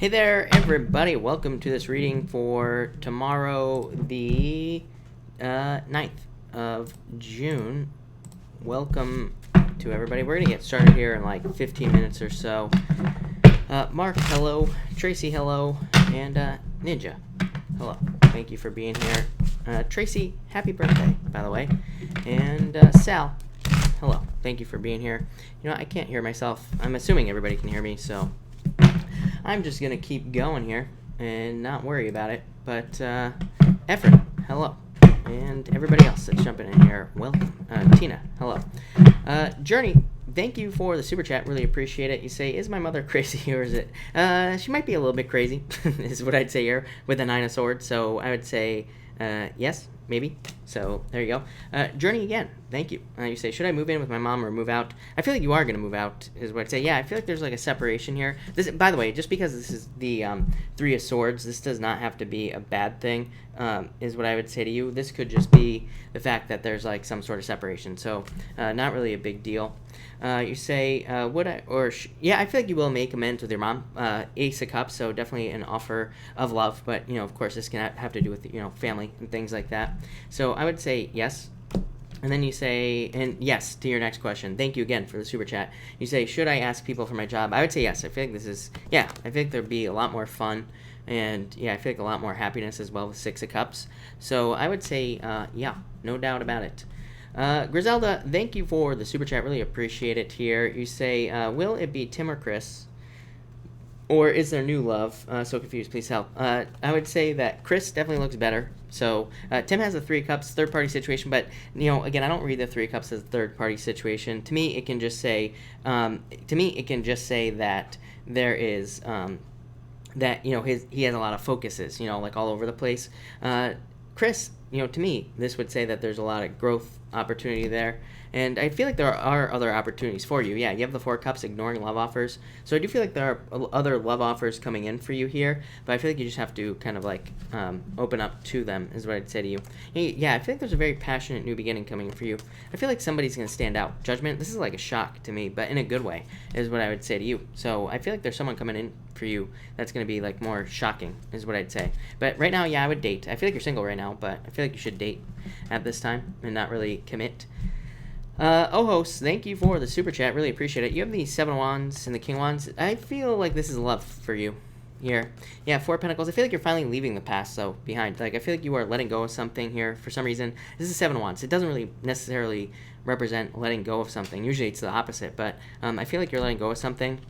Hey there, everybody. Welcome to this reading for tomorrow, the 9th of June. Welcome to everybody. We're going to get started here in like 15 minutes or so. Mark, hello. Tracy, hello. And Ninja, hello. Thank you for being here. Tracy, happy birthday, by the way. And Sal, hello. Thank you for being here. You know, I can't hear myself. I'm assuming everybody can hear me, so I'm just going to keep going here and not worry about it. But Efren, hello. And everybody else that's jumping in here, welcome. Tina, hello. Journey, thank you for the super chat. Really appreciate it. You say, is my mother crazy or is it? She might be a little bit crazy, is what I'd say here with the 9 of Swords. So I would say yes, maybe. So there you go. Journey again, thank you. You say, should I move in with my mom or move out? I feel like you are going to move out, is what I'd say. Yeah, I feel like there's like a separation here. This, by the way, just because this is the 3 of Swords, this does not have to be a bad thing, is what I would say to you. This could just be the fact that there's like some sort of separation. So not really a big deal. You say, would I, or yeah, I feel like you will make amends with your mom. Ace of Cups, so definitely an offer of love. But, you know, of course, this can have to do with, you know, family and things like that. So I would say yes. And then you say, and yes, to your next question. Thank you again for the super chat. You say, should I ask people for my job? I would say yes. I feel like this is, yeah, I think there'd be a lot more fun. And, yeah, I feel like a lot more happiness as well with 6 of Cups. So I would say, yeah, no doubt about it. Griselda, thank you for the super chat. Really appreciate it here. You say, will it be Tim or Chris? Or is there new love? So confused, please help. I would say that Chris definitely looks better. So Tim has a 3 of Cups, third-party situation. But, you know, again, I don't read the 3 of Cups as a third-party situation. To me, it can just say, that there is, that, you know, he has a lot of focuses, you know, like all over the place. Chris, you know, to me, this would say that there's a lot of growth opportunity there. And I feel like there are other opportunities for you. Yeah, you have the 4 of Cups, ignoring love offers. So I do feel like there are other love offers coming in for you here. But I feel like you just have to kind of like open up to them, is what I'd say to you. Yeah, I feel like there's a very passionate new beginning coming in for you. I feel like somebody's going to stand out. Judgment, this is like a shock to me, but in a good way, is what I would say to you. So I feel like there's someone coming in for you that's going to be like more shocking, is what I'd say. But right now, yeah, I would date. I feel like you're single right now, but I feel like you should date at this time and not really commit. Ohos, thank you for the super chat. Really appreciate it. You have the 7 of Wands and the King of Wands. I feel like this is love for you here. Yeah, 4 of Pentacles. I feel like you're finally leaving the past, though, behind. Like, I feel like you are letting go of something here for some reason. This is 7 of Wands. It doesn't really necessarily represent letting go of something. Usually it's the opposite, but I feel like you're letting go of something.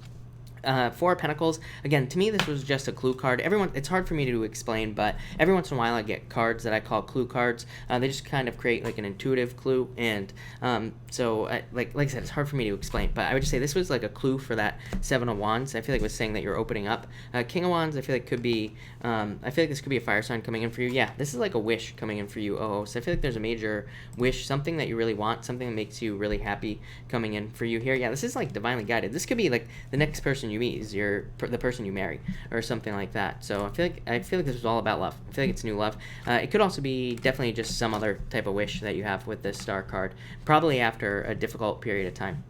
4 of Pentacles. Again, to me, this was just a clue card. it's hard for me to explain, but every once in a while I get cards that I call clue cards. They just kind of create like an intuitive clue, and like I said, it's hard for me to explain, but I would just say this was like a clue for that 7 of Wands. I feel like it was saying that you're opening up. King of Wands, I feel like could be, I feel like this could be a fire sign coming in for you. Yeah, this is like a wish coming in for you. So I feel like there's a major wish, something that you really want, something that makes you really happy coming in for you here. Yeah, this is like divinely guided. This could be like the next person you meet is the person you marry or something like that. So I feel like this was all about love. I feel like it's new love. It could also be definitely just some other type of wish that you have with this star card, probably after a difficult period of time.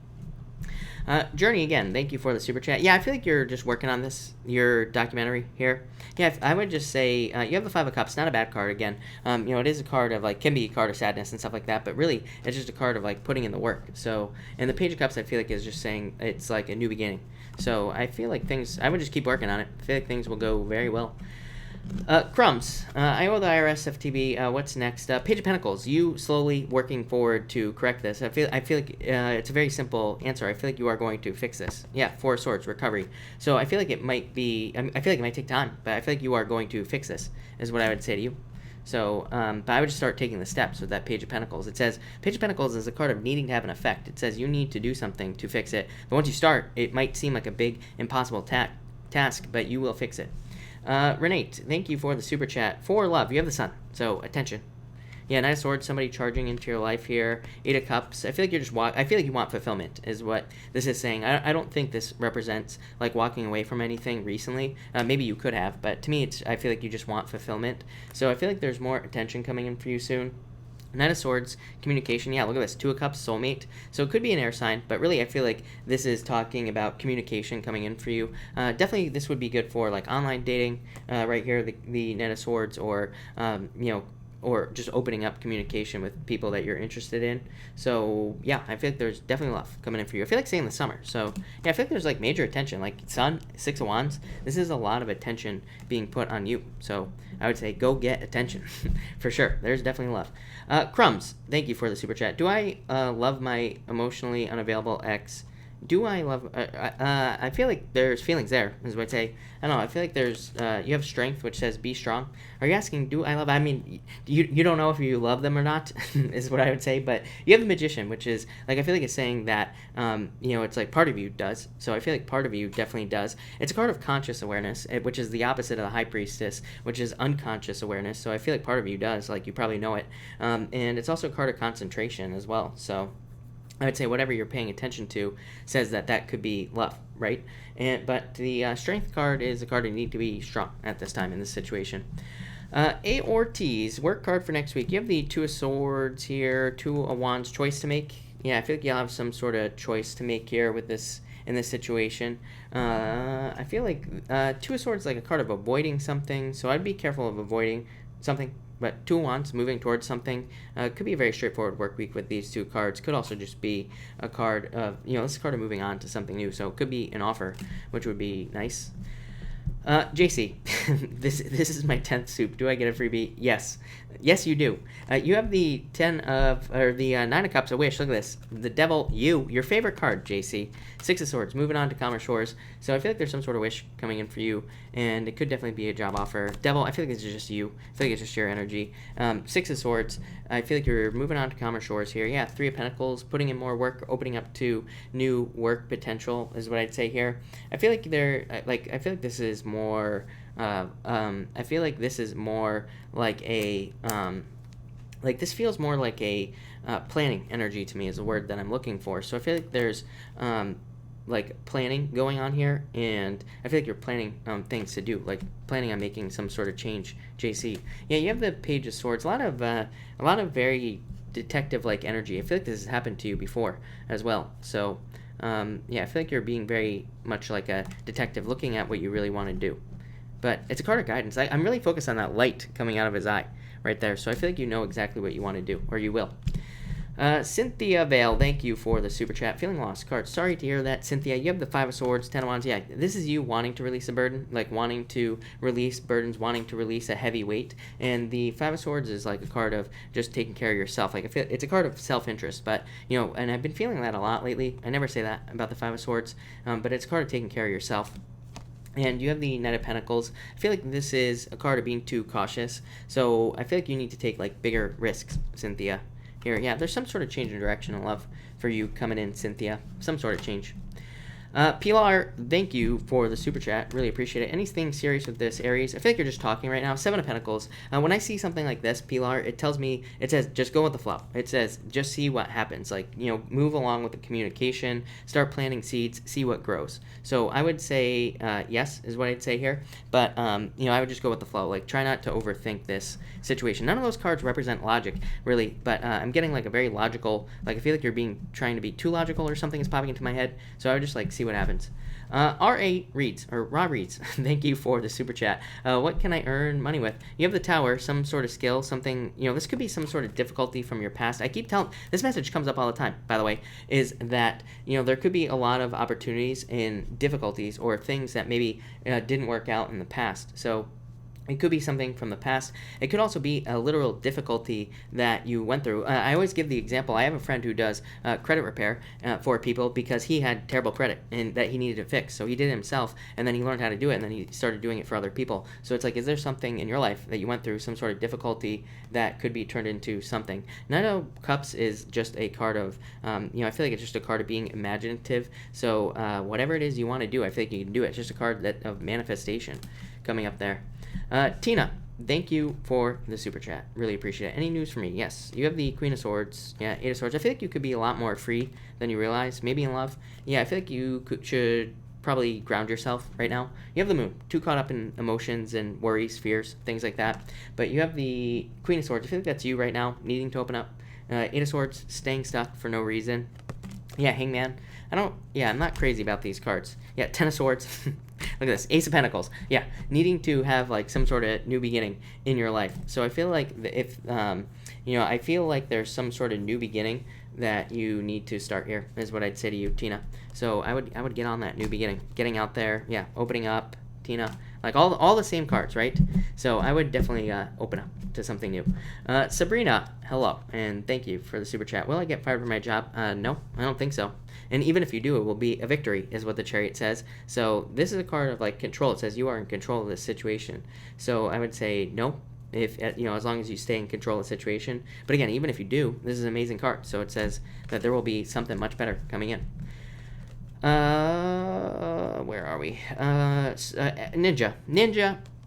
Journey, again, thank you for the super chat. Yeah, I feel like you're just working on your documentary here. Yeah, I would just say you have the 5 of Cups, not a bad card again. You know, it is a card of like, can be a card of sadness and stuff like that, but really it's just a card of like putting in the work. So, and the Page of Cups, I feel like is just saying it's like a new beginning. So I feel like I would just keep working on it. I feel like things will go very well. Crumbs. I owe the IRS FTB. What's next? Page of Pentacles. You slowly working forward to correct this. I feel like it's a very simple answer. I feel like you are going to fix this. Yeah, 4 of Swords, recovery. So I feel like it might be. I feel like it might take time, but I feel like you are going to fix this. Is what I would say to you. So, but I would just start taking the steps with that Page of Pentacles. It says Page of Pentacles is a card of needing to have an effect. It says you need to do something to fix it. But once you start, it might seem like a big, impossible task, but you will fix it. Renate, thank you for the super chat. For love, you have the Sun, so attention. Yeah, 9 of Swords, somebody charging into your life here. 8 of Cups, I feel like you're just I feel like you want fulfillment, is what this is saying. I don't think this represents like walking away from anything recently. Maybe you could have, but to me, I feel like you just want fulfillment. So I feel like there's more attention coming in for you soon. Knight of Swords, communication. Yeah, look at this. Two of Cups, soulmate. So it could be an air sign, but really I feel like this is talking about communication coming in for you. Definitely this would be good for like online dating right here, the Knight of Swords, or, or just opening up communication with people that you're interested in. So yeah, I feel like there's definitely love coming in for you. I feel like saying the summer. So yeah, I feel like there's like major attention, like Sun, Six of Wands. This is a lot of attention being put on you. So I would say go get attention for sure. There's definitely love. Crumbs, thank you for the super chat. Do I love my emotionally unavailable ex? Do I love? I feel like there's feelings there, is what I'd say. I don't know. I feel like there's. You have strength, which says be strong. Are you asking? Do I love? I mean, you don't know if you love them or not, is what I would say. But you have the Magician, which is like I feel like it's saying that it's like part of you does. So I feel like part of you definitely does. It's a card of conscious awareness, which is the opposite of the High Priestess, which is unconscious awareness. So I feel like part of you does. Like you probably know it, and it's also a card of concentration as well. So I would say whatever you're paying attention to says that could be love, right? But the strength card is a card you need to be strong at this time in this situation. A Ortiz, work card for next week. You have the Two of Swords here, Two of Wands, choice to make. Yeah, I feel like you'll have some sort of choice to make here with this in this situation. I feel like Two of Swords is like a card of avoiding something, so I'd be careful of avoiding something. But Two of Wands, moving towards something, could be a very straightforward work week with these two cards. Could also just be a card of, this is a card of moving on to something new. So it could be an offer, which would be nice. JC, this is my 10th soup. Do I get a freebie? Yes. Yes, you do. You have the 9 of Cups, a wish. Look at this. The Devil, your favorite card, JC. Six of Swords, moving on to calmer shores. So I feel like there's some sort of wish coming in for you, and it could definitely be a job offer. Devil, I feel like it's just you. I feel like it's just your energy. Six of Swords, I feel like you're moving on to calmer shores here. Yeah, Three of Pentacles, putting in more work, opening up to new work potential is what I'd say here. I feel like I feel like this is more. I feel like this is more like a. This feels more like a planning energy to me is the word that I'm looking for. So I feel like there's planning going on here, and I feel like you're planning things to do, like planning on making some sort of change. JC, yeah, you have the Page of Swords, a lot of very detective-like energy. I feel like this has happened to you before as well. So I feel like you're being very much like a detective, looking at what you really want to do. But it's a card of guidance. I'm really focused on that light coming out of his eye right there. So I feel like you know exactly what you want to do, or you will. Cynthia Vale, thank you for the super chat. Feeling lost card. Sorry to hear that, Cynthia. You have the Five of Swords, Ten of Wands. Yeah, this is you wanting to release a burden, like wanting to release burdens, wanting to release a heavy weight. And the Five of Swords is like a card of just taking care of yourself. Like I feel it's a card of self-interest, but and I've been feeling that a lot lately. I never say that about the Five of Swords, but it's a card of taking care of yourself. And you have the Knight of Pentacles. I feel like this is a card of being too cautious. So I feel like you need to take like bigger risks, Cynthia. Here, yeah, there's some sort of change in direction and love for you coming in, Cynthia. Some sort of change. Pilar, thank you for the super chat. Really appreciate it. Anything serious with this, Aries? I feel like you're just talking right now. Seven of Pentacles. When I see something like this, Pilar, it says, just go with the flow. It says, just see what happens. Like, move along with the communication, start planting seeds, see what grows. So I would say, yes, is what I'd say here. But, I would just go with the flow. Like, try not to overthink this situation. None of those cards represent logic, really. But I'm getting, like, a very logical, like, I feel like you're trying to be too logical or something is popping into my head. So I would just, like, see what happens. R.A. reads, or Rob reads, thank you for the super chat. What can I earn money with? You have the Tower, some sort of skill, something, this could be some sort of difficulty from your past. I keep telling, this message comes up all the time, by the way, is that, there could be a lot of opportunities in difficulties or things that maybe didn't work out in the past. So it could be something from the past. It could also be a literal difficulty that you went through. I always give the example. I have a friend who does credit repair for people because he had terrible credit and that he needed to fix. So he did it himself, and then he learned how to do it, and then he started doing it for other people. So it's like, is there something in your life that you went through, some sort of difficulty that could be turned into something? Knight of Cups is just a card of, I feel like it's just a card of being imaginative. So whatever it is you want to do, I feel like you can do it. It's just a card of manifestation coming up there. Tina, thank you for the super chat. Really appreciate it. Any news for me? Yes. You have the Queen of Swords. Yeah, Eight of Swords. I feel like you could be a lot more free than you realize. Maybe in love. Yeah, I feel like you should probably ground yourself right now. You have the moon, too caught up in emotions and worries, fears, things like that. But you have the Queen of Swords. I feel like that's you right now, needing to open up. Eight of Swords, staying stuck for no reason. Yeah, Hangman. I'm not crazy about these cards. Yeah, Ten of Swords. Look at this, Ace of Pentacles. Yeah, needing to have like some sort of new beginning in your life. So I feel like I feel like there's some sort of new beginning that you need to start here, is what I'd say to you, Tina. So I would get on that new beginning, getting out there, yeah, opening up, Tina, like all the same cards, right? So I would definitely open up to something new. Sabrina, hello, and thank you for the super chat. Will I get fired from my job? No, I don't think so. And even if you do, it will be a victory, is what the Chariot says. So this is a card of like control. It says you are in control of this situation. So I would say no, if as long as you stay in control of the situation. But again, even if you do, this is an amazing card. So it says that there will be something much better coming in. Where are we? Ninja,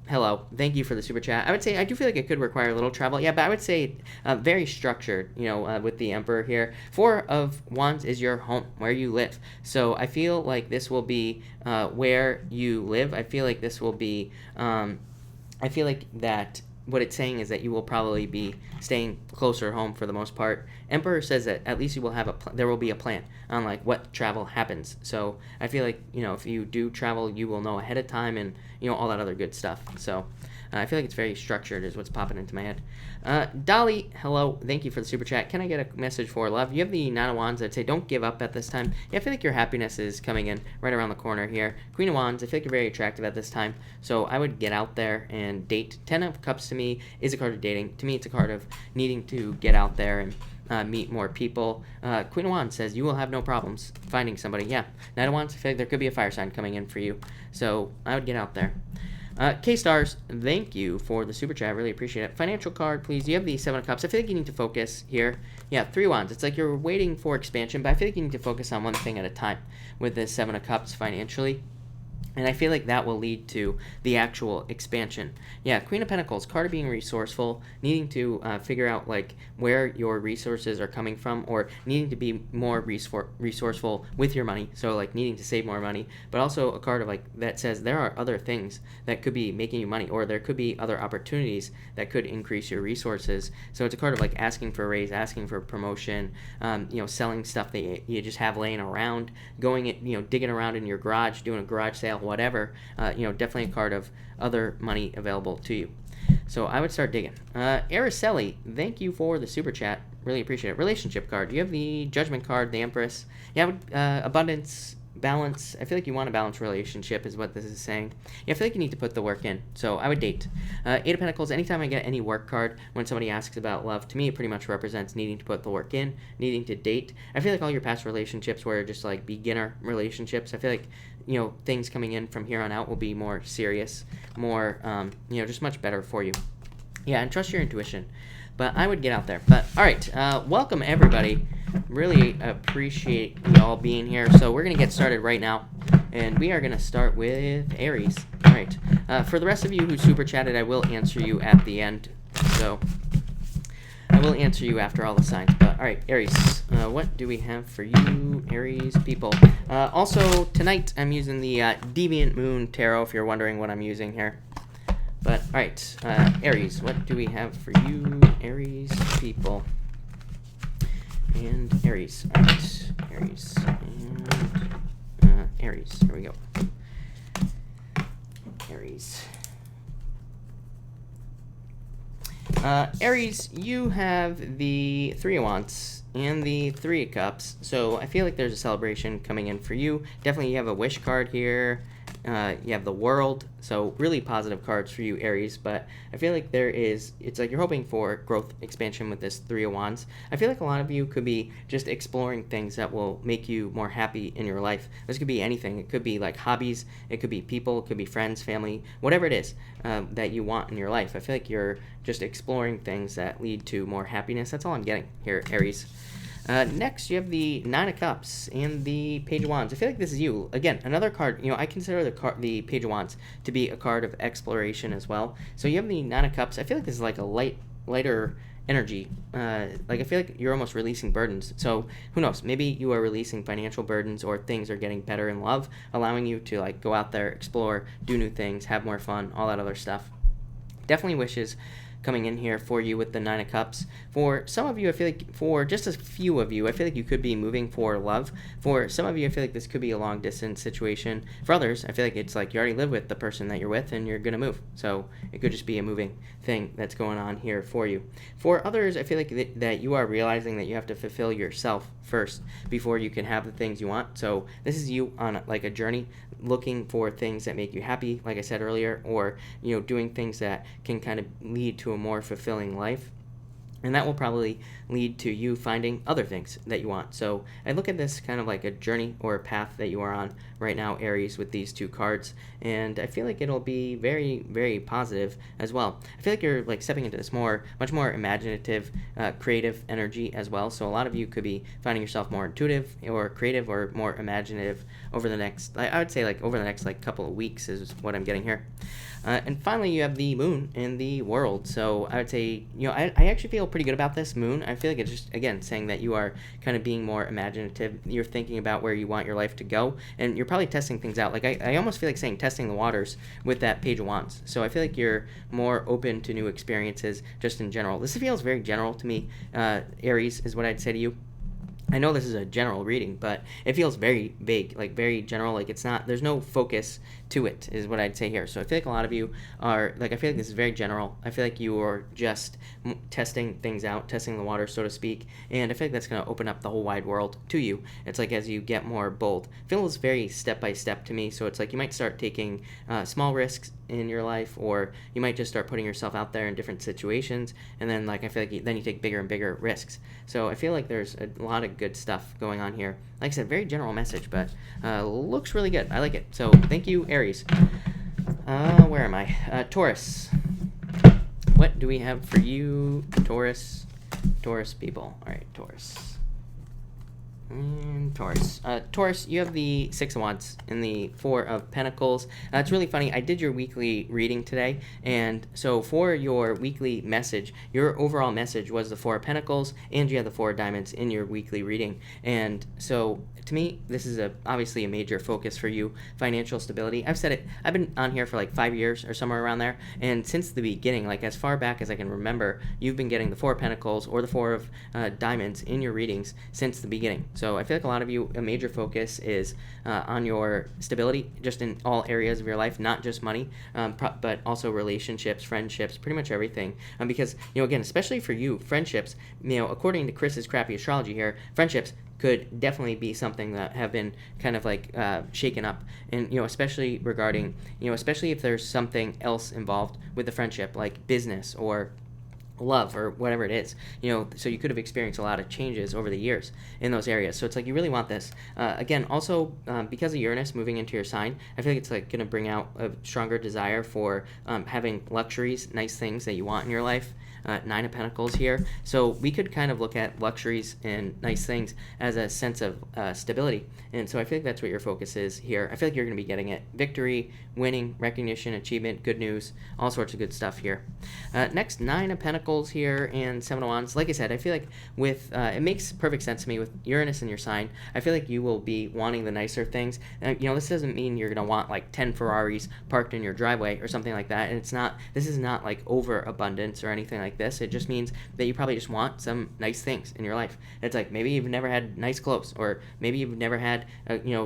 hello. Thank you for the super chat. I would say I do feel like it could require a little travel. Yeah, but I would say very structured, with the Emperor here. Four of Wands is your home, where you live. So I feel like this will be where you live. I feel like this will be, I feel like that what it's saying is that you will probably be staying closer home for the most part. Emperor says that at least you will have there will be a plan on like what travel happens. So I feel like, if you do travel, you will know ahead of time and, all that other good stuff. So I feel like it's very structured is what's popping into my head. Dolly, hello. Thank you for the super chat. Can I get a message for love? You have the Nine of Wands. I'd say don't give up at this time. Yeah, I feel like your happiness is coming in right around the corner here. Queen of Wands, I feel like you're very attractive at this time. So I would get out there and date. Ten of Cups to me is a card of dating. To me, it's a card of needing to get out there and meet more people. Queen of Wands says you will have no problems finding somebody. Yeah, Nine of Wands, I feel like there could be a fire sign coming in for you. So I would get out there. K-Stars, thank you for the super chat. Really appreciate it. Financial card, please. You have the Seven of Cups. I feel like you need to focus here. Yeah, Three of Wands. It's like you're waiting for expansion, but I feel like you need to focus on one thing at a time with this Seven of Cups financially. And I feel like that will lead to the actual expansion. Yeah, Queen of Pentacles, card of being resourceful, needing to figure out like where your resources are coming from, or needing to be more resourceful with your money. So like needing to save more money, but also a card of like that says there are other things that could be making you money, or there could be other opportunities that could increase your resources. So it's a card of like asking for a raise, asking for a promotion, selling stuff that you just have laying around, digging around in your garage, doing a garage sale, whatever, definitely a card of other money available to you. So I would start digging. Araceli, thank you for the super chat. Really appreciate it. Relationship card. You have the Judgment card, the Empress. Yeah, abundance, balance. I feel like you want a balanced relationship is what this is saying. Yeah, I feel like you need to put the work in. So I would date. Eight of Pentacles, anytime I get any work card, when somebody asks about love, to me it pretty much represents needing to put the work in, needing to date. I feel like all your past relationships were just like beginner relationships. I feel like, things coming in from here on out will be more serious, more, just much better for you. Yeah, and trust your intuition. But I would get out there. But, all right, welcome, everybody. Really appreciate y'all being here. So we're going to get started right now. And we are going to start with Aries. All right. For the rest of you who super chatted, I will answer you at the end. So I will answer you after all the signs. But, all right, Aries, what do we have for you, Aries people? Also, tonight I'm using the Deviant Moon Tarot, if you're wondering what I'm using here. But, all right, Aries, what do we have for you, Aries people? And Aries, all right, Aries, and Aries, here we go. Aries. Aries, you have the Three of Wands and the Three of Cups, so I feel like there's a celebration coming in for you. Definitely you have a wish card here. You have the World, so really positive cards for you, Aries, but I feel like it's like you're hoping for growth, expansion with this Three of Wands. I feel like a lot of you could be just exploring things that will make you more happy in your life. This could be anything. It could be like hobbies, it could be people, it could be friends, family, whatever it is that you want in your life. I feel like you're just exploring things that lead to more happiness. That's all I'm getting here, Aries. Next, you have the Nine of Cups and the Page of Wands. I feel like this is you. Again, another card. I consider the Page of Wands to be a card of exploration as well. So you have the Nine of Cups. I feel like this is like a lighter energy. Like I feel like you're almost releasing burdens. So who knows? Maybe you are releasing financial burdens, or things are getting better in love, allowing you to like go out there, explore, do new things, have more fun, all that other stuff. Definitely wishes coming in here for you with the Nine of Cups. For some of you, I feel like for just a few of you, I feel like you could be moving for love. For some of you, I feel like this could be a long distance situation. For others, I feel like it's like you already live with the person that you're with and you're going to move. So it could just be a moving thing that's going on here for you. For others, I feel like that you are realizing that you have to fulfill yourself first before you can have the things you want. So this is you on like a journey, looking for things that make you happy, like I said earlier, or doing things that can kind of lead to a more fulfilling life. And that will probably lead to you finding other things that you want. So I look at this kind of like a journey or a path that you are on right now, Aries, with these two cards. And I feel like it'll be very, very positive as well. I feel like you're like stepping into this much more imaginative, creative energy as well. So a lot of you could be finding yourself more intuitive or creative or more imaginative over the next, I would say like over the next like couple of weeks is what I'm getting here. And finally, you have the moon in the world. So I would say, I actually feel pretty good about this moon. I feel like it's just, again, saying that you are kind of being more imaginative. You're thinking about where you want your life to go, and you're probably testing things out. Like I almost feel like saying testing the waters with that Page of Wands. So I feel like you're more open to new experiences just in general. This feels very general to me. Aries is what I'd say to you. I know this is a general reading, but it feels very vague, like very general. Like it's not, there's no focus to it, is what I'd say here. So I feel like a lot of you are, like, I feel like this is very general. I feel like you are just testing things out, testing the water, so to speak. And I feel like that's going to open up the whole wide world to you. It's like as you get more bold. It feels very step by step to me. So it's like you might start taking small risks in your life, or you might just start putting yourself out there in different situations, and then like I feel like then you take bigger and bigger risks. So I feel like there's a lot of good stuff going on here. Like I said, very general message, but looks really good. I like it. So thank you, Aries. Where am I? Taurus. What do we have for you, Taurus people? All right, Taurus. And Taurus. Taurus, you have the Six of Wands and the Four of Pentacles. It's really funny. I did your weekly reading today, and so for your weekly message, your overall message was the Four of Pentacles, and you had the Four of Diamonds in your weekly reading. And so to me, this is obviously a major focus for you, financial stability. I've said it. I've been on here for like 5 years or somewhere around there, and since the beginning, like as far back as I can remember, you've been getting the Four of Pentacles or the Four of Diamonds in your readings since the beginning. So I feel like a lot of you, a major focus is on your stability, just in all areas of your life, not just money, but also relationships, friendships, pretty much everything. Because, again, especially for you, friendships, according to Chris's crappy astrology here, friendships could definitely be something that have been kind of like shaken up. And, especially regarding, especially if there's something else involved with the friendship, like business or love or whatever it is, so you could have experienced a lot of changes over the years in those areas. So it's like you really want this. Again, also because of Uranus moving into your sign, I feel like it's like going to bring out a stronger desire for having luxuries, nice things that you want in your life. Nine of Pentacles here. So we could kind of look at luxuries and nice things as a sense of stability. And so I feel like that's what your focus is here. I feel like you're going to be getting it. Victory, winning, recognition, achievement, good news, all sorts of good stuff here. Next, Nine of Pentacles here and Seven of Wands. Like I said, I feel like with, it makes perfect sense to me with Uranus in your sign. I feel like you will be wanting the nicer things. This doesn't mean you're going to want like 10 Ferraris parked in your driveway or something like that. And this is not like overabundance or anything like this. It just means that you probably just want some nice things in your life. It's like maybe you've never had nice clothes, or maybe you've never had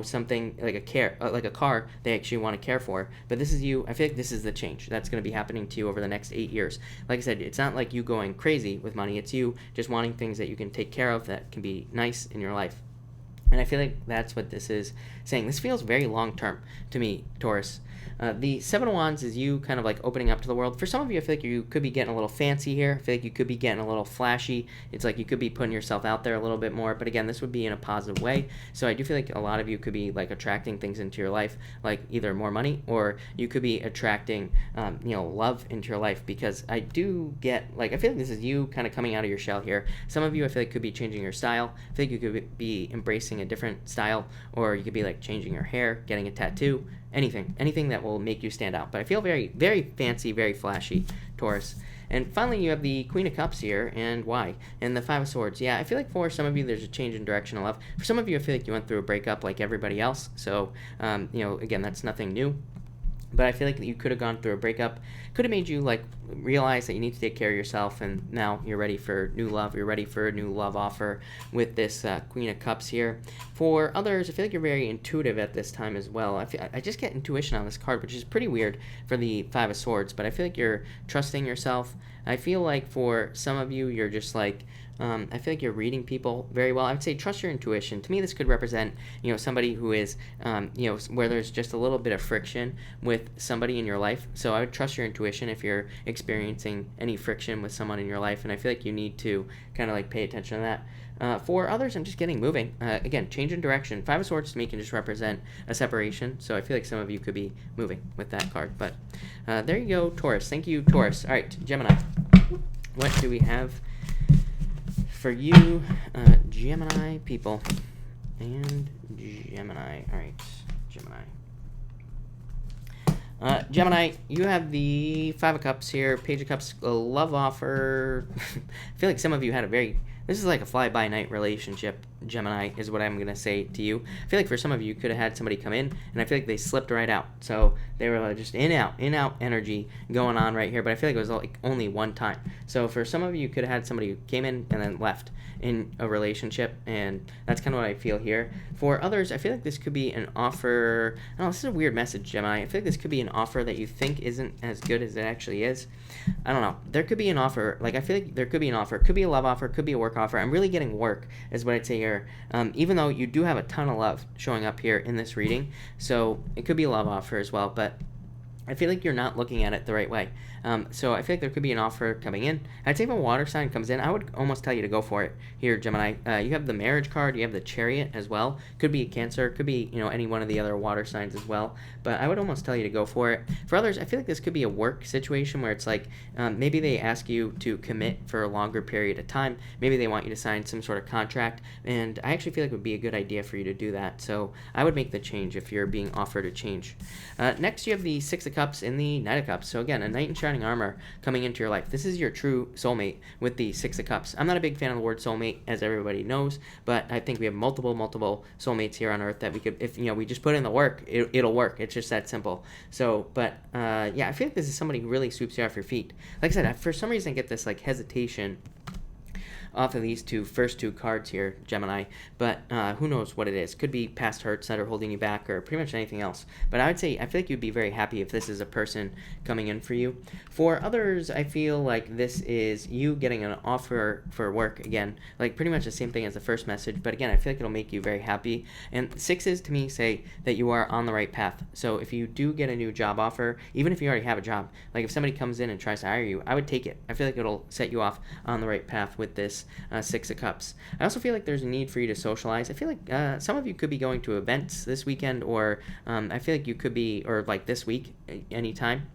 something like a car they actually want to care for. But this is you. I feel like this is the change that's going to be happening to you over the next 8 years. Like I said, it's not like you going crazy with money. It's you just wanting things that you can take care of that can be nice in your life. And I feel like that's what this is saying. This feels very long term to me, Taurus. The Seven of Wands is you kind of like opening up to the world. For some of you, I feel like you could be getting a little fancy here. I feel like you could be getting a little flashy. It's like you could be putting yourself out there a little bit more. But again, this would be in a positive way. So I do feel like a lot of you could be like attracting things into your life, like either more money, or you could be attracting, love into your life. Because I do get, like, I feel like this is you kind of coming out of your shell here. Some of you, I feel like, could be changing your style. I feel like you could be embracing a different style, or you could be like changing your hair, getting a tattoo, anything that will make you stand out. But I feel very, very fancy, very flashy, Taurus. And finally, you have the Queen of Cups here, and why? And the Five of Swords. Yeah, I feel like for some of you, there's a change in direction of love. For some of you, I feel like you went through a breakup like everybody else. So, again, that's nothing new. But I feel like you could have gone through a breakup, could have made you like realize that you need to take care of yourself, and now you're ready for new love. You're ready for a new love offer with this Queen of Cups here. For others, I feel like you're very intuitive at this time as well. I just get intuition on this card, which is pretty weird for the Five of Swords, but I feel like you're trusting yourself. I feel like for some of you, you're just like, I feel like you're reading people very well. I would say trust your intuition. To me, this could represent, somebody who is, where there's just a little bit of friction with somebody in your life. So I would trust your intuition if you're experiencing any friction with someone in your life. And I feel like you need to kind of like pay attention to that. For others, I'm just getting moving. Again, change in direction. Five of Swords to me can just represent a separation. So I feel like some of you could be moving with that card. But there you go, Taurus. Thank you, Taurus. All right, Gemini. What do we have for you, Gemini people? And Gemini. All right, Gemini. Gemini, you have the Five of Cups here, Page of Cups, a love offer. I feel like some of you had this is like a fly-by-night relationship, Gemini, is what I'm going to say to you. I feel like for some of you, you could have had somebody come in, and I feel like they slipped right out. So they were just in-out energy going on right here, but I feel like it was like only one time. So for some of you, you could have had somebody who came in and then left in a relationship, and that's kind of what I feel here. For others, I feel like this could be an offer. I don't know, this is a weird message, Gemini. I feel like this could be an offer that you think isn't as good as it actually is. I don't know. There could be an offer. Like, I feel like there could be an offer. It could be a love offer. It could be a work offer. I'm really getting work is what I'd say here. Even though you do have a ton of love showing up here in this reading. So it could be a love offer as well. But I feel like you're not looking at it the right way. So I feel like there could be an offer coming in. I'd say if a water sign comes in, I would almost tell you to go for it here, Gemini. You have the marriage card. You have the Chariot as well. Could be a Cancer. Could be, any one of the other water signs as well. But I would almost tell you to go for it. For others, I feel like this could be a work situation where it's like maybe they ask you to commit for a longer period of time. Maybe they want you to sign some sort of contract. And I actually feel like it would be a good idea for you to do that. So I would make the change if you're being offered a change. Next, you have the Six of Cups and the Knight of Cups. So again, a knight in shining armor coming into your life. This is your true soulmate with the Six of Cups. I'm not a big fan of the word soulmate, as everybody knows, but I think we have multiple soulmates here on Earth that we could, if we just put in the work, it'll work. It's just that simple. So, but yeah, I feel like this is somebody who really sweeps you off your feet. Like I said, for some reason I get this like hesitation off of these first two cards here, Gemini, but who knows what it is. Could be past hurts that are holding you back, or pretty much anything else. But I would say, I feel like you'd be very happy if this is a person coming in for you. For others, I feel like this is you getting an offer for work, again, like pretty much the same thing as the first message, but again, I feel like it'll make you very happy. And sixes, to me, say that you are on the right path. So if you do get a new job offer, even if you already have a job, like if somebody comes in and tries to hire you, I would take it. I feel like it'll set you off on the right path with this Six of Cups. I also feel like there's a need for you to socialize. I feel like some of you could be going to events this weekend, or I feel like you could be, or like this week, anytime.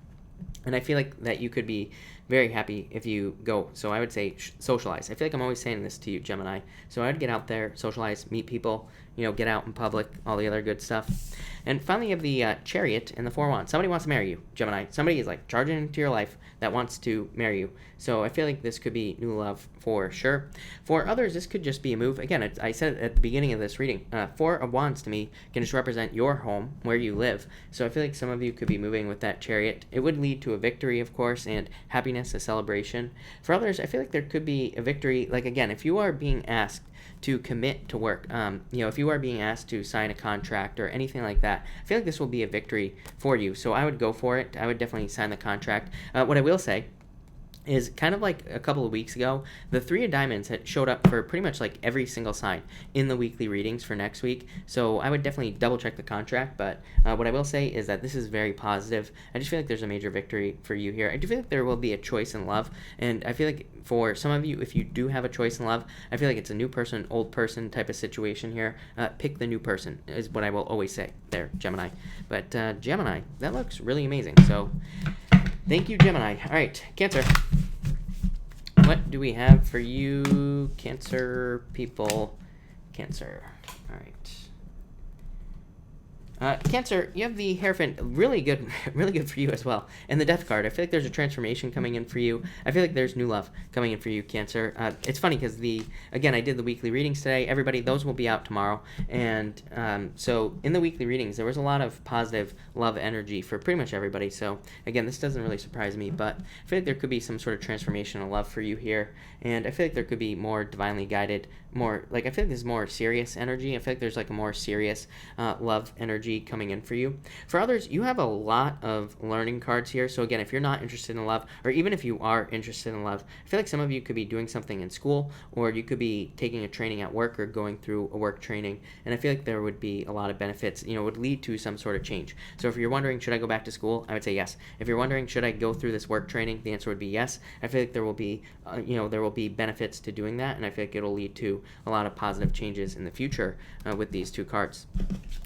And I feel like that you could be very happy if you go. So I would say socialize. I feel like I'm always saying this to you, Gemini. So I would get out there, socialize, meet people, get out in public, all the other good stuff. And finally, you have the Chariot and the Four Wands. Somebody wants to marry you, Gemini. Somebody is like charging into your life that wants to marry you. So I feel like this could be new love for sure. For others, this could just be a move. Again, I said it at the beginning of this reading. Four of Wands to me can just represent your home, where you live. So I feel like some of you could be moving with that Chariot. It would lead to a victory, of course, and happiness, a celebration. For others, I feel like there could be a victory. Like again, if you are being asked to commit to work, if you are being asked to sign a contract or anything like that, I feel like this will be a victory for you. So I would go for it. I would definitely sign the contract. What I will say is, kind of like a couple of weeks ago, the Three of Diamonds had showed up for pretty much like every single sign in the weekly readings for next week. So I would definitely double check the contract. But what I will say is that this is very positive. I just feel like there's a major victory for you here. I do feel like there will be a choice in love. And I feel like for some of you, if you do have a choice in love, I feel like it's a new person, old person type of situation here. Pick the new person is what I will always say there, Gemini. But Gemini, that looks really amazing. So thank you, Gemini. All right, Cancer. What do we have for you, Cancer people? Cancer. All right. Cancer, you have the Hierophant, really good, really good for you as well. And the Death card, I feel like there's a transformation coming in for you. I feel like there's new love coming in for you, Cancer. It's funny because again, I did the weekly readings today. Everybody, those will be out tomorrow. And so in the weekly readings, there was a lot of positive love energy for pretty much everybody. So again, this doesn't really surprise me, but I feel like there could be some sort of transformation of love for you here. And I feel like there could be more divinely guided, more, like, I feel like there's more serious energy. I feel like there's like a more serious love energy coming in for you. For others, you have a lot of learning cards here. So again, if you're not interested in love, or even if you are interested in love, I feel like some of you could be doing something in school, or you could be taking a training at work or going through a work training. And I feel like there would be a lot of benefits, would lead to some sort of change. So if you're wondering, should I go back to school? I would say yes. If you're wondering, should I go through this work training? The answer would be yes. I feel like there will be, there will be benefits to doing that. And I feel like it'll lead to a lot of positive changes in the future with these two cards.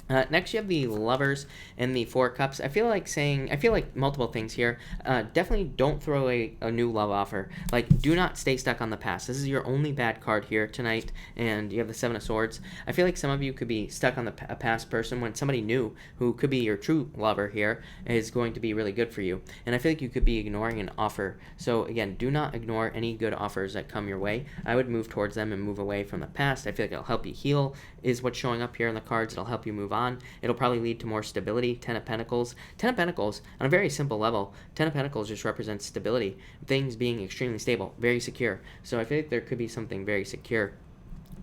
Next, you have the Lovers and the Four Cups. I feel like multiple things here. Definitely don't throw a new love offer. Like, do not stay stuck on the past. This is your only bad card here tonight, and you have the Seven of Swords. I feel like some of you could be stuck on a past person when somebody new, who could be your true lover here, is going to be really good for you. And I feel like you could be ignoring an offer. So again, do not ignore any good offers that come your way. I would move towards them and move away from the past. I feel like it'll help you heal, is what's showing up here in the cards. It'll help you move on. It'll probably lead to more stability. Ten of Pentacles. Ten of Pentacles, on a very simple level, Ten of Pentacles just represents stability. Things being extremely stable, very secure. So I feel like there could be something very secure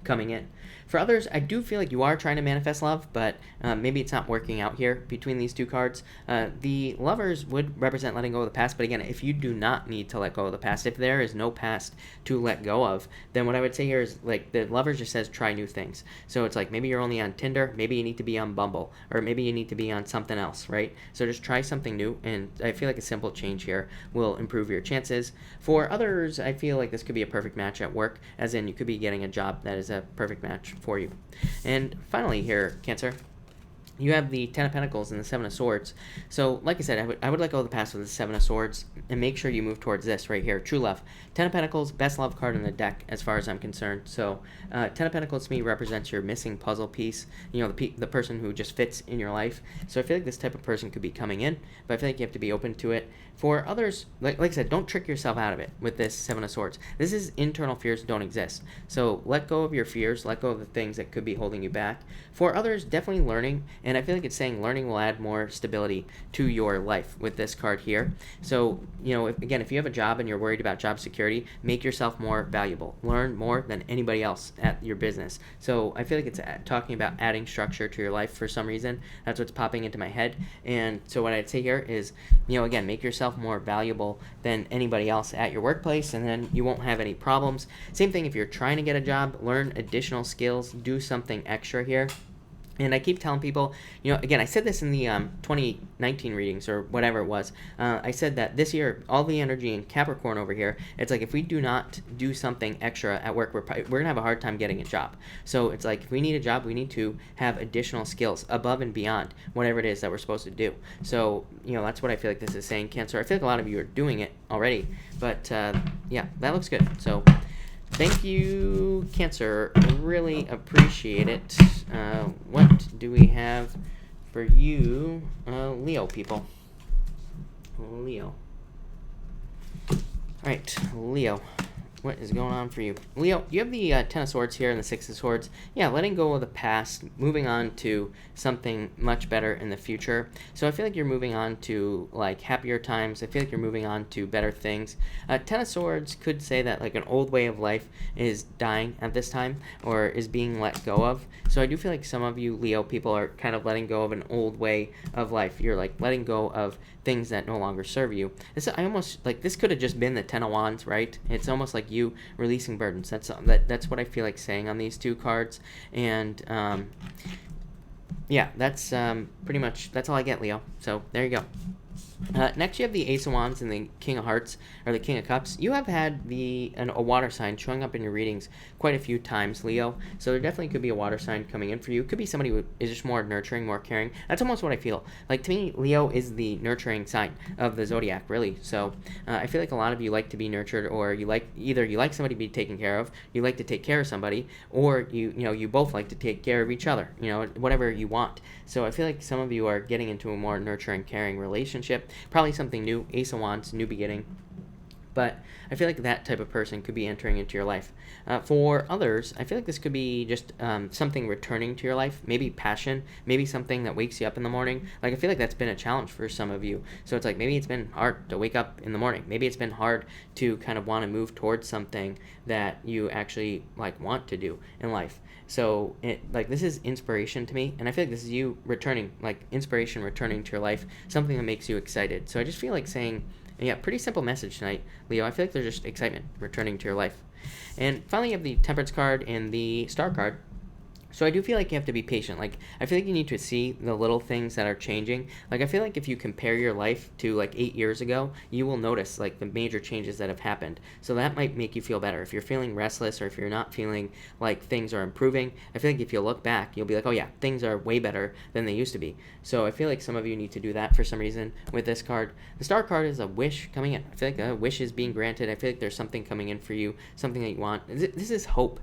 coming in. For others, I do feel like you are trying to manifest love, but maybe it's not working out here between these two cards. The Lovers would represent letting go of the past, but again, if you do not need to let go of the past, if there is no past to let go of, then what I would say here is, like, the Lovers just says try new things. So it's like, maybe you're only on Tinder, maybe you need to be on Bumble, or maybe you need to be on something else, right? So just try something new, and I feel like a simple change here will improve your chances. For others, I feel like this could be a perfect match at work, as in you could be getting a job that is a perfect match for you. And finally here, Cancer, you have the Ten of Pentacles and the Seven of Swords. So, like I said, I would let go of the past with the Seven of Swords and make sure you move towards this right here, true love. Ten of Pentacles, best love card in the deck as far as I'm concerned. So, Ten of Pentacles to me represents your missing puzzle piece, the person who just fits in your life. So I feel like this type of person could be coming in, but I feel like you have to be open to it. For others, like I said, don't trick yourself out of it with this Seven of Swords. This is internal fears don't exist. So let go of your fears, let go of the things that could be holding you back. For others, definitely learning, and I feel like it's saying learning will add more stability to your life with this card here. So, if you have a job and you're worried about job security, make yourself more valuable. Learn more than anybody else at your business. So I feel like it's talking about adding structure to your life for some reason. That's what's popping into my head. And so what I'd say here is, again, make yourself more valuable than anybody else at your workplace, and then you won't have any problems. Same thing if you're trying to get a job, learn additional skills, do something extra here. And I keep telling people, again, I said this in the 2019 readings or whatever it was. I said that this year, all the energy in Capricorn over here, it's like if we do not do something extra at work, we're going to have a hard time getting a job. So it's like if we need a job, we need to have additional skills above and beyond whatever it is that we're supposed to do. So, that's what I feel like this is saying, Cancer. I feel like a lot of you are doing it already. But, yeah, that looks good. So thank you, Cancer. Really appreciate it. What do we have for you, Leo people? Leo. All right, Leo. What is going on for you? Leo, you have the Ten of Swords here and the Six of Swords. Yeah, letting go of the past, moving on to something much better in the future. So I feel like you're moving on to, like, happier times. I feel like you're moving on to better things. Ten of Swords could say that, like, an old way of life is dying at this time or is being let go of. So I do feel like some of you Leo people are kind of letting go of an old way of life. You're, like, letting go of things that no longer serve you. This could have just been the Ten of Wands, right? It's almost like you releasing burdens. That's what I feel like saying on these two cards. And yeah, that's pretty much, that's all I get, Leo. So there you go. Next, you have the Ace of Wands and the King of Hearts, or the King of Cups. You have had a water sign showing up in your readings quite a few times, Leo. So there definitely could be a water sign coming in for you. It could be somebody who is just more nurturing, more caring. That's almost what I feel. Like, to me, Leo is the nurturing sign of the zodiac, really. So I feel like a lot of you like to be nurtured, or you like somebody to be taken care of, you like to take care of somebody, or you both like to take care of each other. Whatever you want. So I feel like some of you are getting into a more nurturing, caring relationship. Probably something new, Ace of Wands, new beginning. But I feel like that type of person could be entering into your life. For others, I feel like this could be just something returning to your life, maybe passion, maybe something that wakes you up in the morning. Like, I feel like that's been a challenge for some of you. So it's like maybe it's been hard to wake up in the morning. Maybe it's been hard to kind of want to move towards something that you actually want to do in life. So this is inspiration to me, and I feel like this is you returning, inspiration returning to your life, something that makes you excited. So I just feel like saying, yeah, pretty simple message tonight, Leo. I feel like there's just excitement returning to your life. And finally, you have the Temperance card and the Star card. So I do feel like you have to be patient. I feel like you need to see the little things that are changing. I feel like if you compare your life to 8 years ago, you will notice the major changes that have happened. So that might make you feel better. If you're feeling restless, or if you're not feeling like things are improving, I feel like if you look back, you'll be like, oh yeah, things are way better than they used to be. So I feel like some of you need to do that for some reason with this card. The Star card is a wish coming in. I feel like a wish is being granted. I feel like there's something coming in for you, something that you want. This is hope.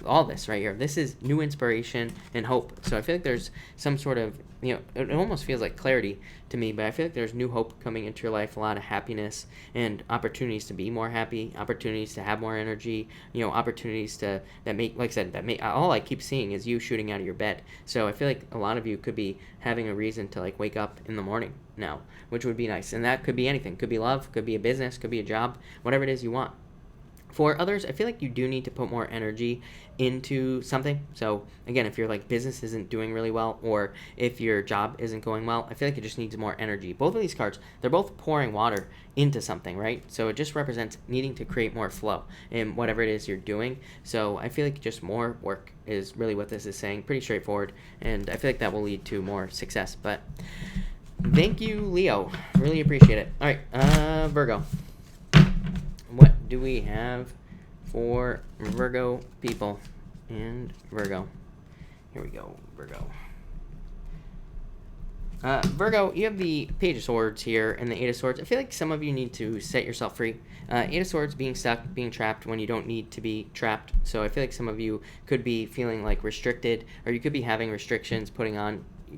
All this right here. This is new inspiration and hope. So I feel like there's some sort of, it almost feels like clarity to me, but I feel like there's new hope coming into your life, a lot of happiness and opportunities to be more happy, opportunities to have more energy, opportunities that make, like I said, all I keep seeing is you shooting out of your bed. So I feel like a lot of you could be having a reason to wake up in the morning now, which would be nice. And that could be anything. Could be love, could be a business, could be a job, whatever it is you want. For others, I feel like you do need to put more energy into something. So again, if your business isn't doing really well, or if your job isn't going well, I feel like it just needs more energy. Both of these cards, they're both pouring water into something, right? So it just represents needing to create more flow in whatever it is you're doing. So I feel like just more work is really what this is saying. Pretty straightforward, and I feel like that will lead to more success. But thank you, Leo. Really appreciate it. All right, Virgo. What do we have for Virgo people and Virgo? Here we go, Virgo. Virgo, you have the Page of Swords here and the Eight of Swords. I feel like some of you need to set yourself free. Eight of Swords, being stuck, being trapped when you don't need to be trapped. So I feel like some of you could be feeling restricted, or you could be having restrictions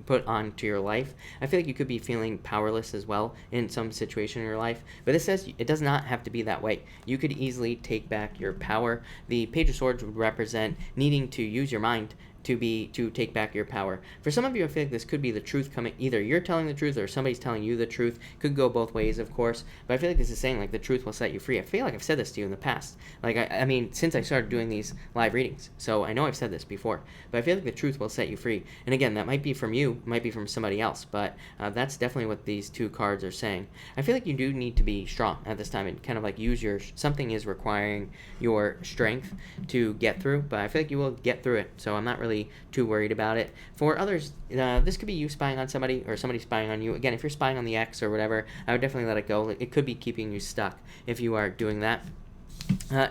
put onto your life. I feel like you could be feeling powerless as well in some situation in your life, but this says it does not have to be that way. You could easily take back your power. The Page of Swords would represent needing to use your mind to take back your power. For some of you, I feel like this could be the truth coming. Either you're telling the truth or somebody's telling you the truth. Could go both ways, of course. But I feel like this is saying the truth will set you free. I feel like I've said this to you in the past. I mean, since I started doing these live readings. So I know I've said this before. But I feel like the truth will set you free. And again, that might be from you, might be from somebody else. But that's definitely what these two cards are saying. I feel like you do need to be strong at this time and kind of use something is requiring your strength to get through. But I feel like you will get through it. So I'm not really too worried about it. For others, this could be you spying on somebody, or somebody spying on you. Again, if you're spying on the ex or whatever, I would definitely let it go. It could be keeping you stuck if you are doing that.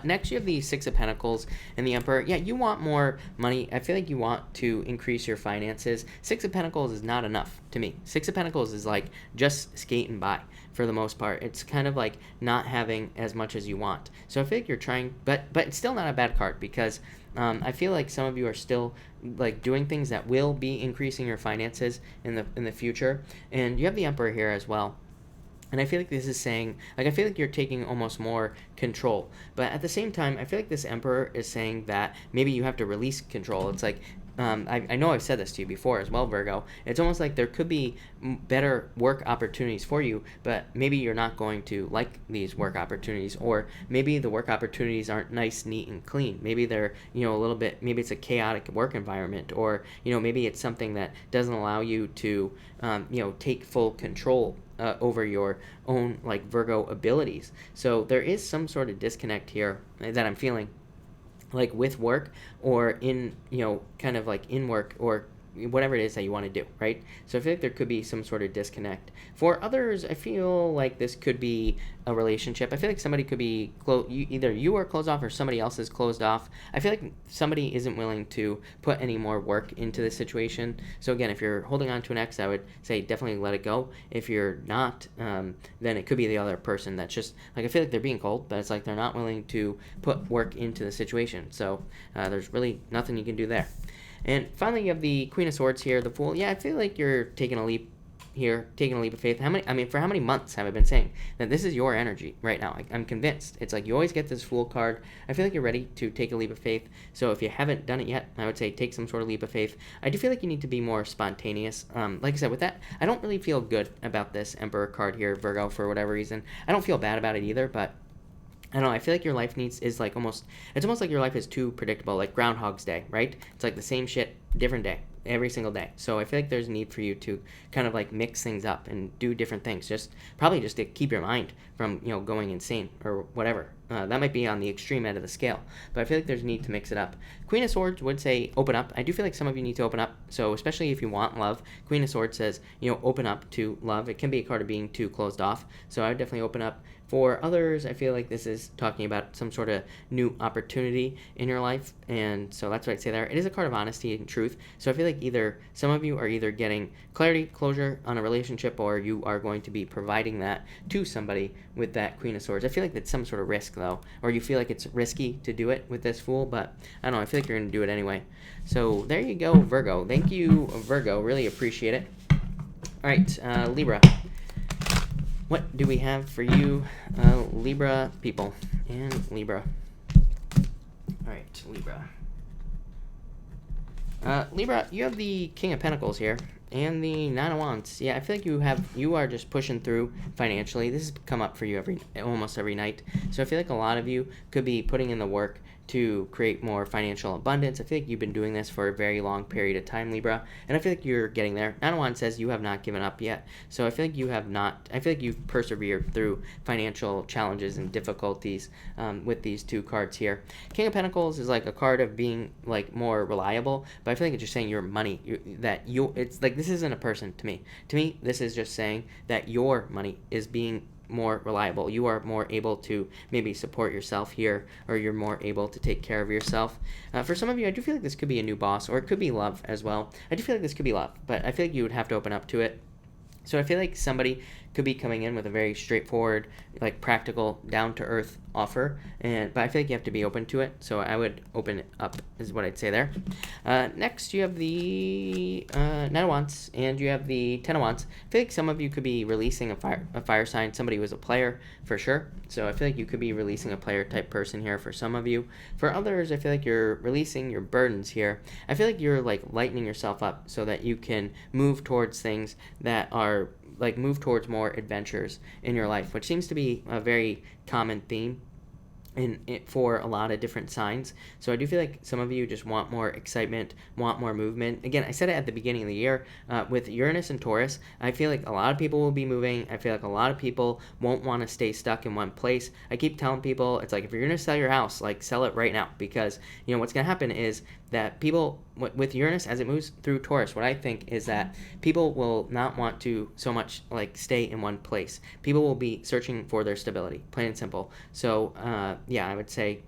Next, you have the Six of Pentacles and the Emperor. Yeah, you want more money. I feel like you want to increase your finances. Six of Pentacles is not enough to me. Six of Pentacles is just skating by for the most part. It's kind of not having as much as you want. So I feel like you're trying, but it's still not a bad card, because I feel like some of you are still doing things that will be increasing your finances in the future. And you have the Emperor here as well. And I feel like this is saying, I feel like you're taking almost more control. But at the same time, I feel like this Emperor is saying that maybe you have to release control. It's I know I've said this to you before as well, Virgo. It's almost like there could be better work opportunities for you, but maybe you're not going to like these work opportunities, or maybe the work opportunities aren't nice, neat, and clean. Maybe they're, a little bit, maybe it's a chaotic work environment, or, maybe it's something that doesn't allow you to, take full control over your own Virgo abilities. So there is some sort of disconnect here that I'm feeling with work, or in kind of in work, or whatever it is that you want to do, right? So I feel like there could be some sort of disconnect. For others, I feel like this could be a relationship. I feel like somebody could be either you are closed off or somebody else is closed off. I feel like somebody isn't willing to put any more work into this situation. So again, if you're holding on to an ex, I would say definitely let it go. If you're not, then it could be the other person that's just like, I feel like they're being cold, but it's like they're not willing to put work into the situation. So there's really nothing you can do there. And finally, you have the Queen of Swords here, the Fool. Yeah, I feel like you're taking a leap here, taking a leap of faith. For how many months have I been saying that this is your energy right now? I'm convinced. It's like you always get this Fool card. I feel like you're ready to take a leap of faith. So if you haven't done it yet, I would say take some sort of leap of faith. I do feel like you need to be more spontaneous. Like I said, with that, I don't really feel good about this Emperor card here, Virgo, for whatever reason. I don't feel bad about it either, but I don't know, I feel like your life is like it's almost like your life is too predictable, like Groundhog's Day, right? It's like the same shit, different day, every single day. So I feel like there's a need for you to kind of like mix things up and do different things, probably just to keep your mind from, going insane or whatever. That might be on the extreme end of the scale, but I feel like there's a need to mix it up. Queen of Swords would say open up. I do feel like some of you need to open up, so especially if you want love, Queen of Swords says, open up to love. It can be a card of being too closed off, so I would definitely open up. For others, I feel like this is talking about some sort of new opportunity in your life, and so that's what I'd say there. It is a card of honesty and truth, so I feel like either some of you are either getting clarity, closure on a relationship, or you are going to be providing that to somebody with that Queen of Swords. I feel like that's some sort of risk, though, or you feel like it's risky to do it with this Fool, but I don't know, I feel like you're going to do it anyway. So there you go, Virgo. Thank you, Virgo. Really appreciate it. All right, Libra. What do we have for you, Libra people and Libra? All right, Libra. Libra, you have the King of Pentacles here and the Nine of Wands. Yeah, I feel like you are just pushing through financially. This has come up for you almost every night. So I feel like a lot of you could be putting in the work to create more financial abundance. I feel like you've been doing this for a very long period of time, Libra, and I feel like you're getting there. Nine of Wands says you have not given up yet, so I feel like I feel like you've persevered through financial challenges and difficulties with these two cards here. King of Pentacles is like a card of being like more reliable, but I feel like it's just saying your money, it's like this isn't a person to me. To me, this is just saying that your money is being more reliable. You are more able to maybe support yourself here, or you're more able to take care of yourself. For some of you, I do feel like this could be a new boss, or it could be love as well. I do feel like this could be love, but I feel like you would have to open up to it. So I feel like somebody could be coming in with a very straightforward, like practical, down-to-earth offer, but I feel like you have to be open to it, so I would open it up, is what I'd say there. Next, you have the Nine of Wands, and you have the Ten of Wands. I feel like some of you could be releasing a fire sign, somebody who is a player, for sure. So I feel like you could be releasing a player-type person here for some of you. For others, I feel like you're releasing your burdens here. I feel like you're like lightening yourself up so that you can move towards things that are move towards more adventures in your life, which seems to be a very common theme for a lot of different signs. So I do feel like some of you just want more excitement, want more movement. Again, I said it at the beginning of the year, with Uranus and Taurus, I feel like a lot of people will be moving. I feel like a lot of people won't want to stay stuck in one place. I keep telling people, it's like, if you're going to sell your house, like, sell it right now, because, what's going to happen is that people, with Uranus, as it moves through Taurus, what I think is that people will not want to so much, stay in one place. People will be searching for their stability, plain and simple. So, yeah, I would say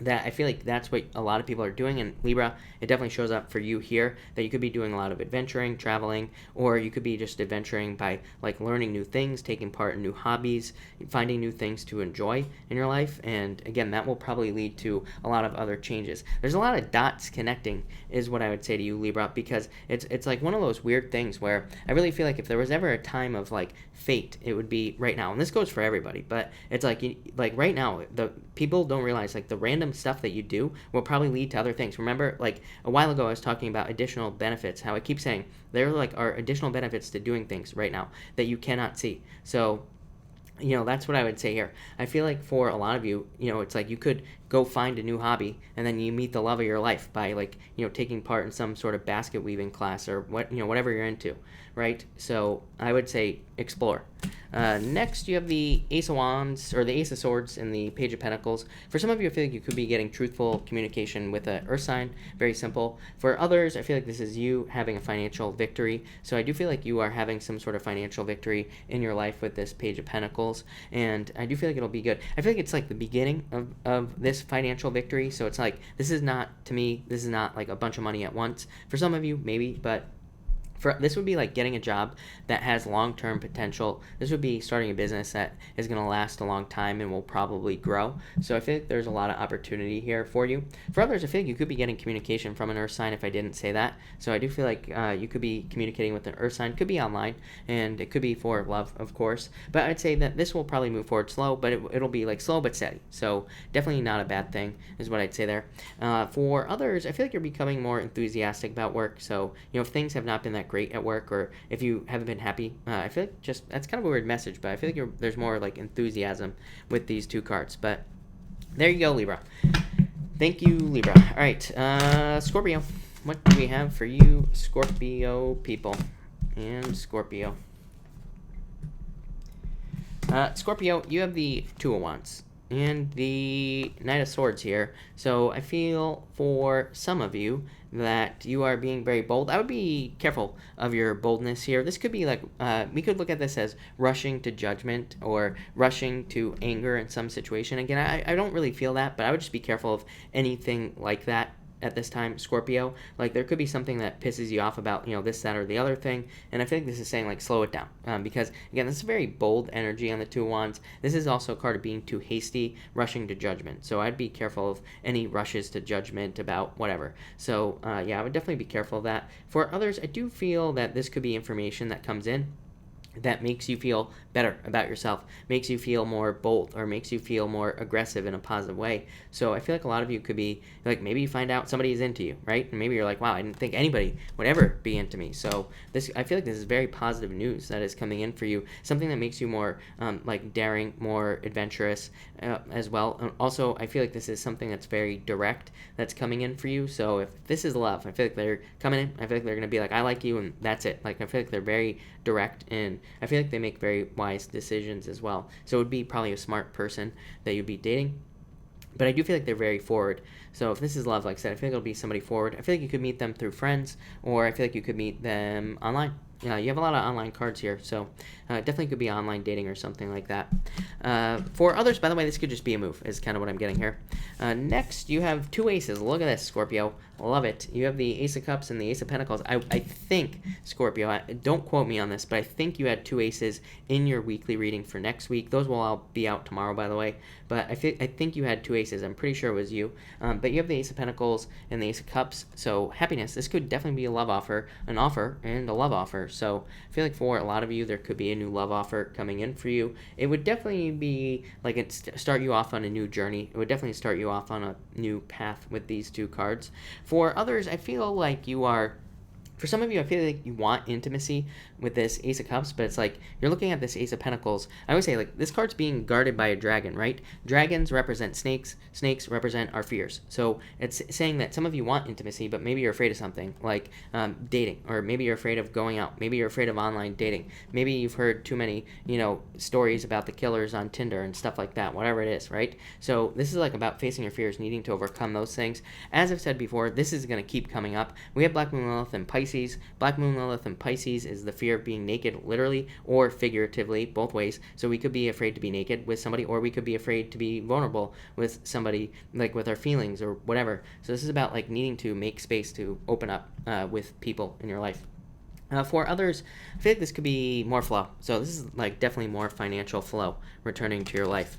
that I feel like that's what a lot of people are doing. And Libra, it definitely shows up for you here, that you could be doing a lot of adventuring, traveling, or you could be just adventuring by learning new things, taking part in new hobbies, finding new things to enjoy in your life. And again, that will probably lead to a lot of other changes. There's a lot of dots connecting, is what I would say to you, Libra, because it's like one of those weird things where I really feel like if there was ever a time of fate, it would be right now. And this goes for everybody, but it's like right now, the people don't realize the random stuff that you do will probably lead to other things. Remember, a while ago I was talking about additional benefits, how I keep saying there are additional benefits to doing things right now that you cannot see. So that's what I would say here. I feel like for a lot of you, it's like you could go find a new hobby, and then you meet the love of your life by taking part in some sort of basket weaving class, or whatever you're into, right? So I would say explore. Next, you have the Ace of Wands, or the Ace of Swords, and the Page of Pentacles. For some of you, I feel like you could be getting truthful communication with an Earth sign. Very simple. For others, I feel like this is you having a financial victory. So I do feel like you are having some sort of financial victory in your life with this Page of Pentacles, and I do feel like it'll be good. I feel like it's like the beginning of this financial victory. So it's like, this is not, to me, this is not like a bunch of money at once. For some of you, maybe, but this would be like getting a job that has long-term potential. This would be starting a business that is going to last a long time and will probably grow. So I feel like there's a lot of opportunity here for you. For others, I feel like you could be getting communication from an Earth sign if I didn't say that. So I do feel like you could be communicating with an Earth sign. Could be online, and it could be for love, of course. But I'd say that this will probably move forward slow, but it'll be like slow but steady. So definitely not a bad thing is what I'd say there. For others, I feel like you're becoming more enthusiastic about work. So, if things have not been that great at work, or if you haven't been happy, I feel like that's kind of a weird message, but I feel like there's more like enthusiasm with these two cards. But there you go, Libra. Thank you, Libra. All right, Scorpio. What do we have for you, Scorpio people and Scorpio? Scorpio, you have the Two of Wands and the Knight of Swords here. So I feel for some of you that you are being very bold. I would be careful of your boldness here. This could be like, we could look at this as rushing to judgment or rushing to anger in some situation. Again, I don't really feel that, but I would just be careful of anything like that at this time, Scorpio. Like, there could be something that pisses you off about, this, that, or the other thing, and I feel like this is saying, like, slow it down, because, again, this is very bold energy on the Two of Wands. This is also a card of being too hasty, rushing to judgment, so I'd be careful of any rushes to judgment about whatever. So, yeah, I would definitely be careful of that. For others, I do feel that this could be information that comes in that makes you feel better about yourself, makes you feel more bold, or makes you feel more aggressive in a positive way. So I feel like a lot of you could be like, maybe you find out somebody is into you, right? And maybe you're like, wow, I didn't think anybody would ever be into me. So I feel like this is very positive news that is coming in for you, something that makes you more like daring, more adventurous as well. And also, I feel like this is something that's very direct that's coming in for you. So if this is love, I feel like they're coming in, I feel like they're going to be like, I like you, and that's it. Like, I feel like they're very direct, and I feel like they make very wise decisions as well. So it would be probably a smart person that you'd be dating. But I do feel like they're very forward. So if this is love, like I said, I feel like it'll be somebody forward. I feel like you could meet them through friends, or I feel like you could meet them online. You have a lot of online cards here, so definitely could be online dating or something like that. For others, by the way, this could just be a move, is kind of what I'm getting here. Next, you have two aces. Look at this, Scorpio. Love it. You have the Ace of Cups and the Ace of Pentacles. I think, Scorpio, don't quote me on this, but I think you had two aces in your weekly reading for next week. Those will all be out tomorrow, by the way. But I think you had two aces. I'm pretty sure it was you. But you have the Ace of Pentacles and the Ace of Cups. So happiness. This could definitely be a love offer, an offer, and a love offer. So I feel like for a lot of you, there could be a new love offer coming in for you. It would definitely be like start you off on a new journey. It would definitely start you off on a new path with these two cards. For others, I feel like you are... For some of you, I feel like you want intimacy with this Ace of Cups, but it's like you're looking at this Ace of Pentacles. I always say, like, this card's being guarded by a dragon, right? Dragons represent snakes. Snakes represent our fears. So it's saying that some of you want intimacy, but maybe you're afraid of something, like dating, or maybe you're afraid of going out. Maybe you're afraid of online dating. Maybe you've heard too many, stories about the killers on Tinder and stuff like that, whatever it is, right? So this is like about facing your fears, needing to overcome those things. As I've said before, this is going to keep coming up. We have Black Moon Lilith and Pisces. Black Moon Lilith and Pisces is the fear of being naked, literally or figuratively, both ways. So we could be afraid to be naked with somebody, or we could be afraid to be vulnerable with somebody, like with our feelings or whatever. So this is about like needing to make space to open up with people in your life. For others, I feel like this could be more flow. So this is like definitely more financial flow returning to your life.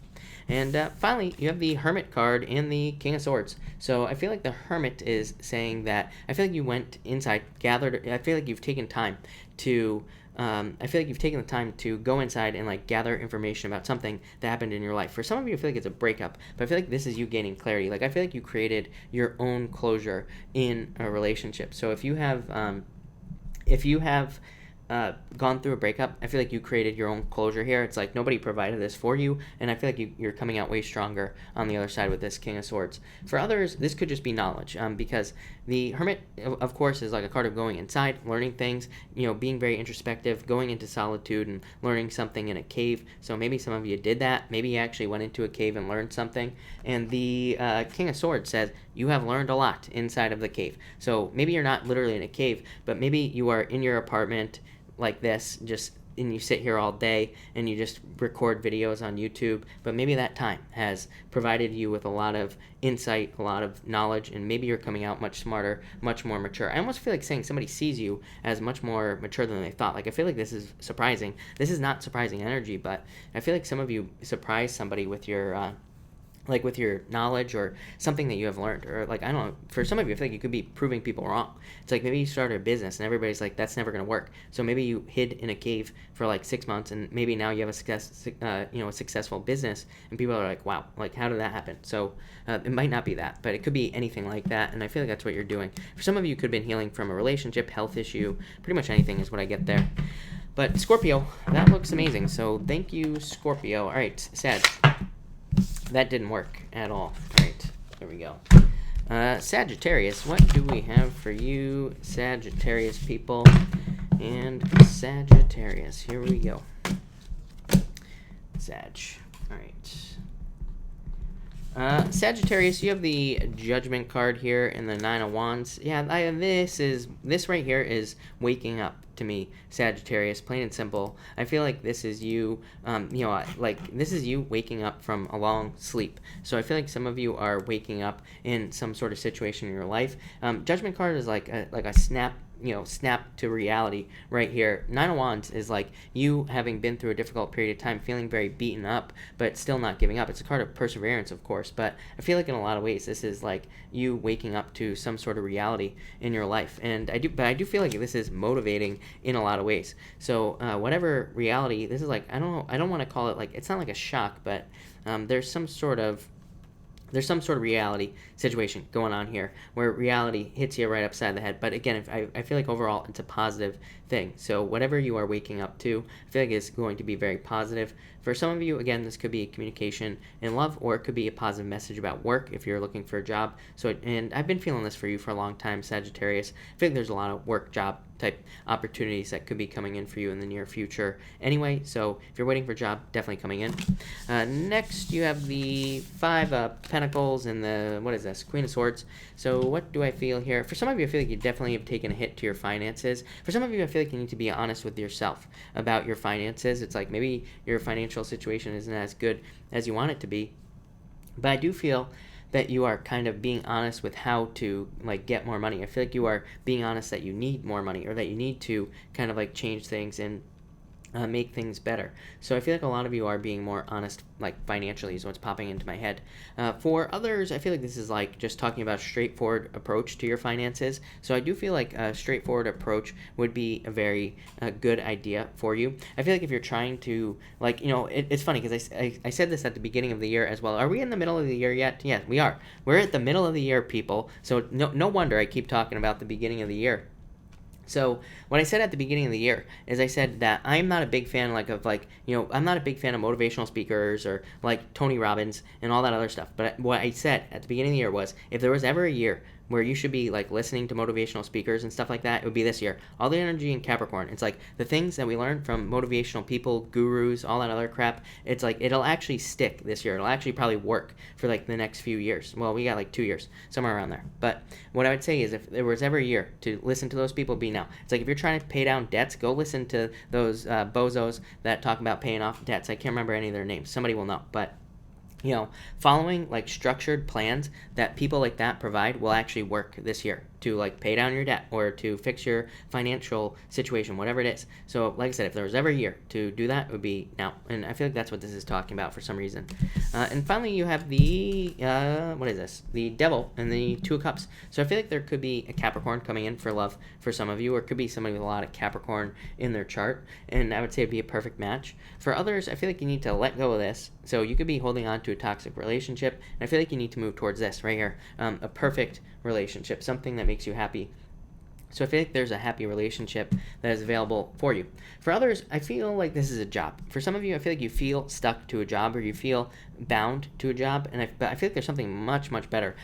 And finally, you have the Hermit card and the King of Swords. So I feel like the Hermit is saying that I feel like you went inside, gathered. I feel like you've taken time to. I feel like you've taken the time to go inside and like gather information about something that happened in your life. For some of you, I feel like it's a breakup, but I feel like this is you gaining clarity. Like, I feel like you created your own closure in a relationship. So if you have gone through a breakup, I feel like you created your own closure here. It's like nobody provided this for you, and I feel like you're coming out way stronger on the other side with this King of Swords. For others, this could just be knowledge, because the Hermit, of course, is like a card of going inside, learning things, being very introspective, going into solitude and learning something in a cave. So maybe some of you did that. Maybe you actually went into a cave and learned something. And the King of Swords says you have learned a lot inside of the cave. So maybe you're not literally in a cave, but maybe you are in your apartment like this, and you sit here all day and you just record videos on YouTube, but maybe that time has provided you with a lot of insight, a lot of knowledge, and maybe you're coming out much smarter, much more mature. I almost feel like saying somebody sees you as much more mature than they thought. Like, I feel like this is surprising. This is not surprising energy, but I feel like some of you surprise somebody with your with your knowledge or something that you have learned. Or I don't know, for some of you, I feel like you could be proving people wrong. It's like maybe you started a business and everybody's like, that's never going to work. So maybe you hid in a cave for 6 months, and maybe now you have a successful business, and people are like, wow, how did that happen? So it might not be that, but it could be anything like that, and I feel like that's what you're doing. For some of you, could have been healing from a relationship, health issue, pretty much anything is what I get there. But Scorpio, that looks amazing. So thank you, Scorpio. All right, Sag. That didn't work at all. All right, there we go. Sagittarius, what do we have for you, Sagittarius people? And Sagittarius, here we go. Sag. All right. Sagittarius, you have the Judgment card here and the Nine of Wands. Yeah, this right here is waking up to me, Sagittarius, plain and simple. I feel like this is you, this is you waking up from a long sleep. So I feel like some of you are waking up in some sort of situation in your life. Judgment card is like a snap to reality right here. Nine of Wands is like you having been through a difficult period of time, feeling very beaten up, but still not giving up. It's a card of perseverance, of course, but I feel like in a lot of ways this is like you waking up to some sort of reality in your life. And I do feel like this is motivating in a lot of ways. So whatever reality, this is like, I don't want to call it it's not like a shock, but there's some sort of reality situation going on here where reality hits you right upside the head. But again, I feel like overall it's a positive thing. So whatever you are waking up to, I feel like it's going to be very positive. For some of you, again, this could be communication in love, or it could be a positive message about work if you're looking for a job. And I've been feeling this for you for a long time, Sagittarius. I feel like there's a lot of work job type opportunities that could be coming in for you in the near future anyway. So if you're waiting for a job, definitely coming in. Next, you have the Five of Pentacles and the, what is this, Queen of Swords. So what do I feel here? For some of you, I feel like you definitely have taken a hit to your finances. For some of you, I feel like you need to be honest with yourself about your finances. It's like maybe your financial situation isn't as good as you want it to be. But I do feel that you are kind of being honest with how to get more money. I feel like you are being honest that you need more money, or that you need to kind of change things and make things better. So I feel like a lot of you are being more honest financially is what's popping into my head. For others, I feel like this is just talking about a straightforward approach to your finances. So I do feel like a straightforward approach would be a very good idea for you. I feel like if you're trying to it's funny because I said this at the beginning of the year as well. Are we in the middle of the year yet? Yeah, we are. We're at the middle of the year, people. So no wonder I keep talking about the beginning of the year. So what I said at the beginning of the year is I said that I'm not a big fan I'm not a big fan of motivational speakers or Tony Robbins and all that other stuff. But what I said at the beginning of the year was, if there was ever a year where you should be listening to motivational speakers and stuff like that, it would be this year. All the energy in Capricorn. It's the things that we learn from motivational people, gurus, all that other crap. It's it'll actually stick this year. It'll actually probably work for the next few years. Well, we got 2 years, somewhere around there. But what I would say is, if there was ever a year to listen to those people, it'd be now. It's if you're trying to pay down debts, go listen to those bozos that talk about paying off debts. I can't remember any of their names. Somebody will know, but following structured plans that people like that provide will actually work this year to pay down your debt or to fix your financial situation, whatever it is. So like I said, if there was ever a year to do that, it would be now. And I feel like that's what this is talking about for some reason. And finally, you have the, what is this? The Devil and the Two of Cups. So I feel like there could be a Capricorn coming in for love for some of you, or it could be somebody with a lot of Capricorn in their chart. And I would say it'd be a perfect match. For others, I feel like you need to let go of this. So you could be holding on to a toxic relationship, and I feel like you need to move towards this right here, a perfect relationship, something that makes you happy. So I feel like there's a happy relationship that is available for you. For others, I feel like this is a job. For some of you, I feel like you feel stuck to a job or you feel bound to a job, but I feel like there's something much, much better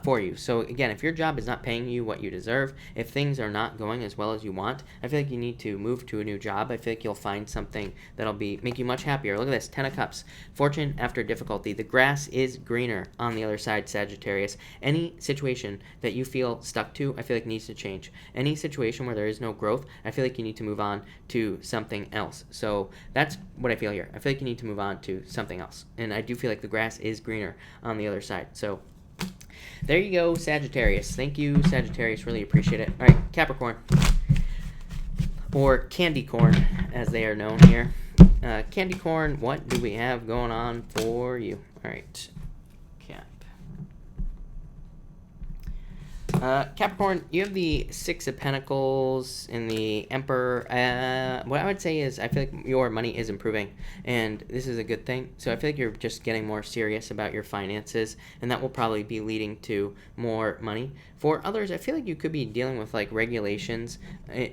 for you. So again, if your job is not paying you what you deserve, if things are not going as well as you want, I feel like you need to move to a new job. I feel like you'll find something that'll make you much happier. Look at this, 10 of Cups, fortune after difficulty. The grass is greener on the other side, Sagittarius. Any situation that you feel stuck to, I feel like needs to change. Any situation where there is no growth, I feel like you need to move on to something else. So that's what I feel here. I feel like you need to move on to something else. And I do feel like the grass is greener on the other side. So there you go, Sagittarius. Thank you, Sagittarius. Really appreciate it. All right, Capricorn, or candy corn, as they are known here. Candy corn, what do we have going on for you? All right, Capricorn, you have the Six of Pentacles and the Emperor. What I would say is I feel like your money is improving, and this is a good thing. So I feel like you're just getting more serious about your finances, and that will probably be leading to more money. For others, I feel like you could be dealing with like regulations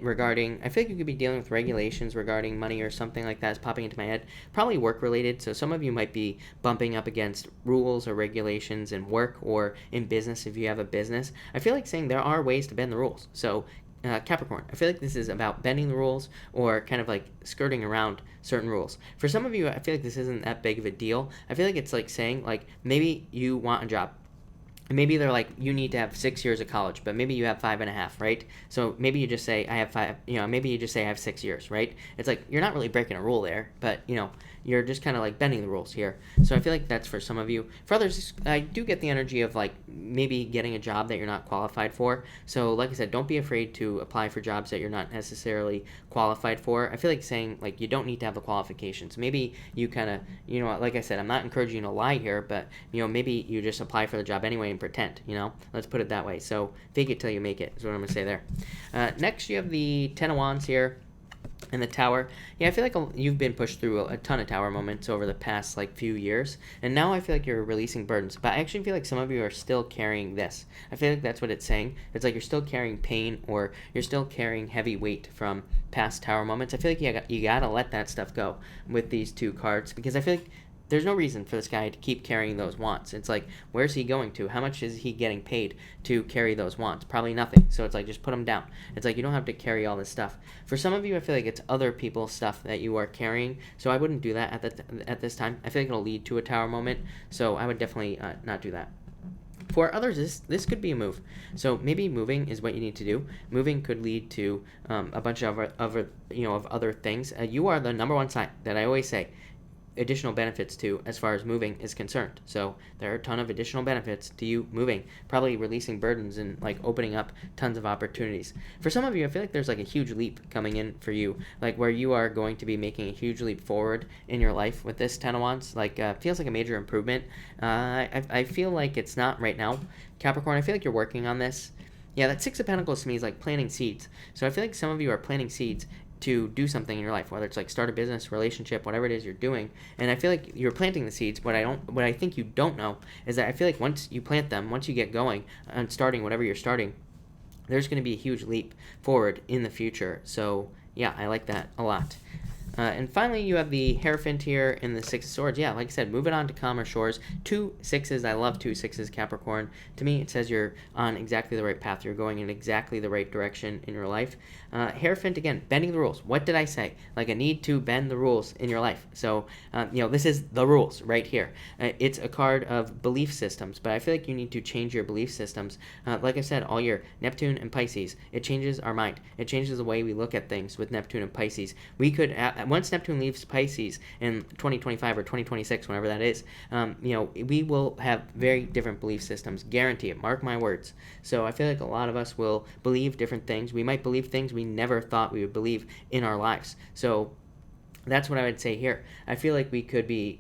regarding, I feel like you could be dealing with regulations regarding money or something like that is popping into my head. Probably work related. So some of you might be bumping up against rules or regulations in work or in business if you have a business. I feel like saying there are ways to bend the rules. So Capricorn, I feel like this is about bending the rules or kind of like skirting around certain rules. For some of you, I feel like this isn't that big of a deal. I feel like it's like saying like maybe you want a job. Maybe they're like, you need to have 6 years of college, but maybe you have 5.5, right? So maybe you just say, I have 5, maybe you just say I have 6 years, right? It's like, you're not really breaking a rule there, but, you're just kind of like bending the rules here. So I feel like that's for some of you. For others, I do get the energy of like maybe getting a job that you're not qualified for. So like I said, don't be afraid to apply for jobs that you're not necessarily qualified for. I feel like saying like you don't need to have the qualifications. Maybe you kind of, like I said, I'm not encouraging you to lie here, but maybe you just apply for the job anyway and pretend, let's put it that way. So fake it till you make it is what I'm going to say there. Next, you have the Ten of Wands here. And the Tower. Yeah, I feel like you've been pushed through a ton of Tower moments over the past few years, and now I feel like you're releasing burdens. But I actually feel like some of you are still carrying this. I feel like that's what it's saying. It's like you're still carrying pain, or you're still carrying heavy weight from past Tower moments. I feel like you gotta let that stuff go with these two cards, because I feel like there's no reason for this guy to keep carrying those wands. It's like, where's he going to? How much is he getting paid to carry those wands? Probably nothing. So it's like, just put them down. It's like, you don't have to carry all this stuff. For some of you, I feel like it's other people's stuff that you are carrying. So I wouldn't do that at this time. I feel like it'll lead to a Tower moment. So I would definitely not do that. For others, this could be a move. So maybe moving is what you need to do. Moving could lead to a bunch of other things. You are the number one sign that I always say additional benefits to as far as moving is concerned. So there are a ton of additional benefits to you moving, probably releasing burdens and opening up tons of opportunities. For some of you, I feel like there's a huge leap coming in for you, where you are going to be making a huge leap forward in your life with this Ten of Wands. Feels like a major improvement. I feel like it's not right now. Capricorn, I feel like you're working on this. Yeah, that Six of Pentacles to me is like planting seeds. So I feel like some of you are planting seeds to do something in your life, whether it's start a business, relationship, whatever it is you're doing. And I feel like you're planting the seeds. What I think you don't know is that I feel like once you plant them, once you get going and starting whatever you're starting, there's going to be a huge leap forward in the future. So yeah, I like that a lot. And finally, you have the Hierophant here in the Six of Swords. Yeah, like I said, move it on to calmer shores. 2 6s. I love 2 6s, Capricorn. To me, it says you're on exactly the right path. You're going in exactly the right direction in your life. Hierophant, again, bending the rules. What did I say? A need to bend the rules in your life. So, this is the rules right here. It's a card of belief systems, but I feel like you need to change your belief systems. Like I said, all year, Neptune and Pisces, it changes our mind. It changes the way we look at things with Neptune and Pisces. We could, once Neptune leaves Pisces in 2025 or 2026, whenever that is, we will have very different belief systems. Guarantee it. Mark my words. So I feel like a lot of us will believe different things. We might believe things we never thought we would believe in our lives. So That's what I would say here. I feel like we could be,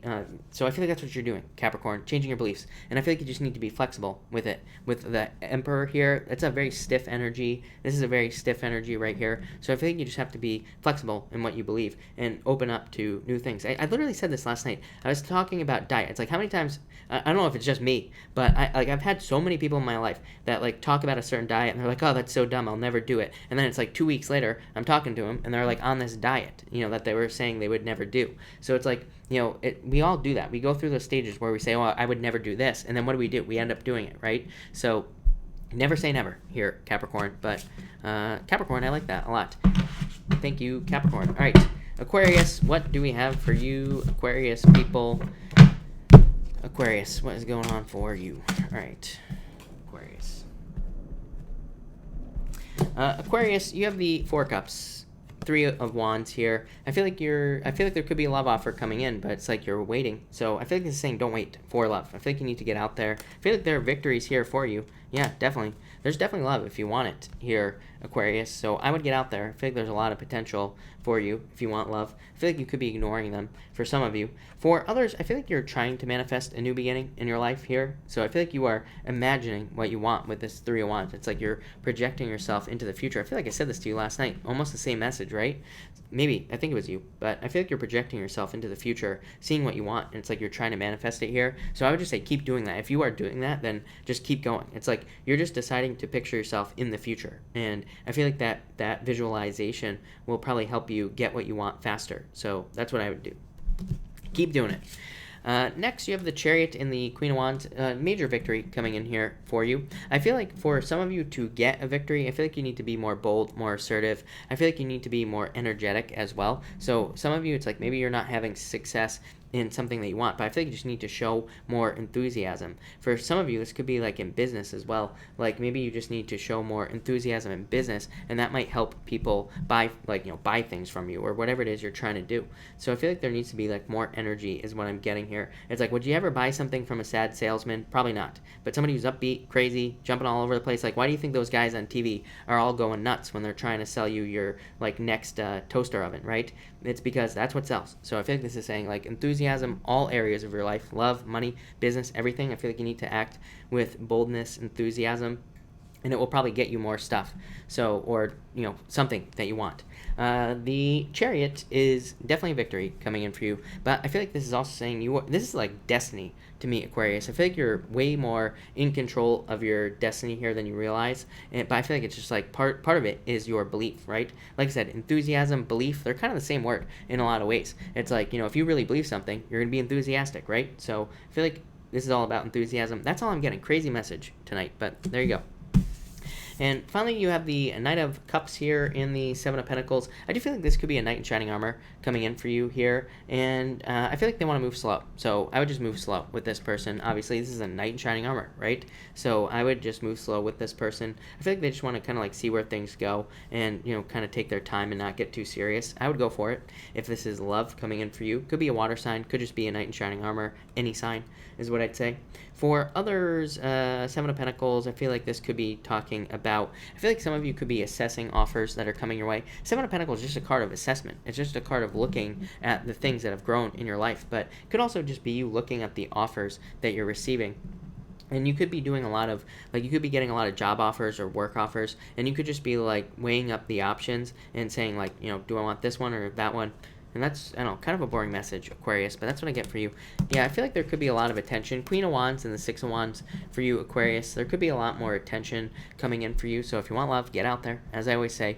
so I feel like that's what you're doing, Capricorn, changing your beliefs. And I feel like you just need to be flexible with it. With the Emperor here, it's a very stiff energy. This is a very stiff energy right here. So I feel like you just have to be flexible in what you believe and open up to new things. I literally said this last night. I was talking about diet. It's like how many times, I don't know if it's just me, but I've had so many people in my life that like talk about a certain diet and they're like, oh, that's so dumb, I'll never do it. And then it's like 2 weeks later, I'm talking to them and they're like on this diet, that they were saying they would never do. So it's like, we all do that. We go through those stages where we say, oh, I would never do this. And then what do? We end up doing it, right? So never say never here, Capricorn. But Capricorn, I like that a lot. Thank you, Capricorn. All right, Aquarius, what do we have for you, Aquarius people? Aquarius, what is going on for you? All right, Aquarius. Aquarius, you have the Four Cups. Three of Wands here. I feel like there could be a love offer coming in, but it's like you're waiting. So I feel like this is saying don't wait for love. I feel like you need to get out there. I feel like there are victories here for you. Yeah, definitely. There's definitely love if you want it here, Aquarius. So I would get out there. I feel like there's a lot of potential for you if you want love. I feel like you could be ignoring them for some of you. For others, I feel like you're trying to manifest a new beginning in your life here. So I feel like you are imagining what you want with this Three of Wands. It's like you're projecting yourself into the future. I feel like I said this to you last night. Almost the same message, right? Maybe. I think it was you. But I feel like you're projecting yourself into the future, seeing what you want. And it's like you're trying to manifest it here. So I would just say keep doing that. If you are doing that, then just keep going. It's like you're just deciding to picture yourself in the future. And I feel like that visualization will probably help you get what you want faster. So that's what I would do. Keep doing it. Next, you have the Chariot and the Queen of Wands. Major victory coming in here for you. I feel like for some of you to get a victory, I feel like you need to be more bold, more assertive. I feel like you need to be more energetic as well. So some of you, it's like maybe you're not having success in something that you want, but I feel like you just need to show more enthusiasm. For some of you, this could be like in business as well. Like maybe you just need to show more enthusiasm in business, and that might help people buy things from you or whatever it is you're trying to do. So I feel like there needs to be like more energy is what I'm getting here. It's like, would you ever buy something from a sad salesman? Probably not. But somebody who's upbeat, crazy, jumping all over the place, like why do you think those guys on TV are all going nuts when they're trying to sell you your like next toaster oven, right? It's because that's what sells. So I feel like this is saying like enthusiasm, all areas of your life, love, money, business, everything. I feel like you need to act with boldness, enthusiasm, and it will probably get you more stuff. So, or, something that you want. The Chariot is definitely a victory coming in for you, but I feel like this is also saying this is like destiny to me, Aquarius. I feel like you're way more in control of your destiny here than you realize, but I feel like it's just like part of it is your belief, right? Like I said, enthusiasm, belief, they're kind of the same word in a lot of ways. It's like, if you really believe something, you're going to be enthusiastic, right? So I feel like this is all about enthusiasm. That's all I'm getting. Crazy message tonight, but there you go. And finally, you have the Knight of Cups here in the Seven of Pentacles. I do feel like this could be a Knight in Shining Armor coming in for you here. And I feel like they want to move slow. So I would just move slow with this person. Obviously, this is a Knight in Shining Armor, right? So I would just move slow with this person. I feel like they just want to kind of like see where things go and, kind of take their time and not get too serious. I would go for it. If this is love coming in for you, could be a water sign, could just be a Knight in Shining Armor, any sign is what I'd say. For others, Seven of Pentacles, I feel like this could be talking about, I feel like some of you could be assessing offers that are coming your way. Seven of Pentacles is just a card of assessment. It's just a card of looking at the things that have grown in your life, but it could also just be you looking at the offers that you're receiving. And you could be doing a lot of, you could be getting a lot of job offers or work offers, and you could just be, weighing up the options and saying, do I want this one or that one? And that's, I don't know, kind of a boring message, Aquarius, but that's what I get for you. Yeah, I feel like there could be a lot of attention. Queen of Wands and the Six of Wands for you, Aquarius. There could be a lot more attention coming in for you. So if you want love, get out there, as I always say.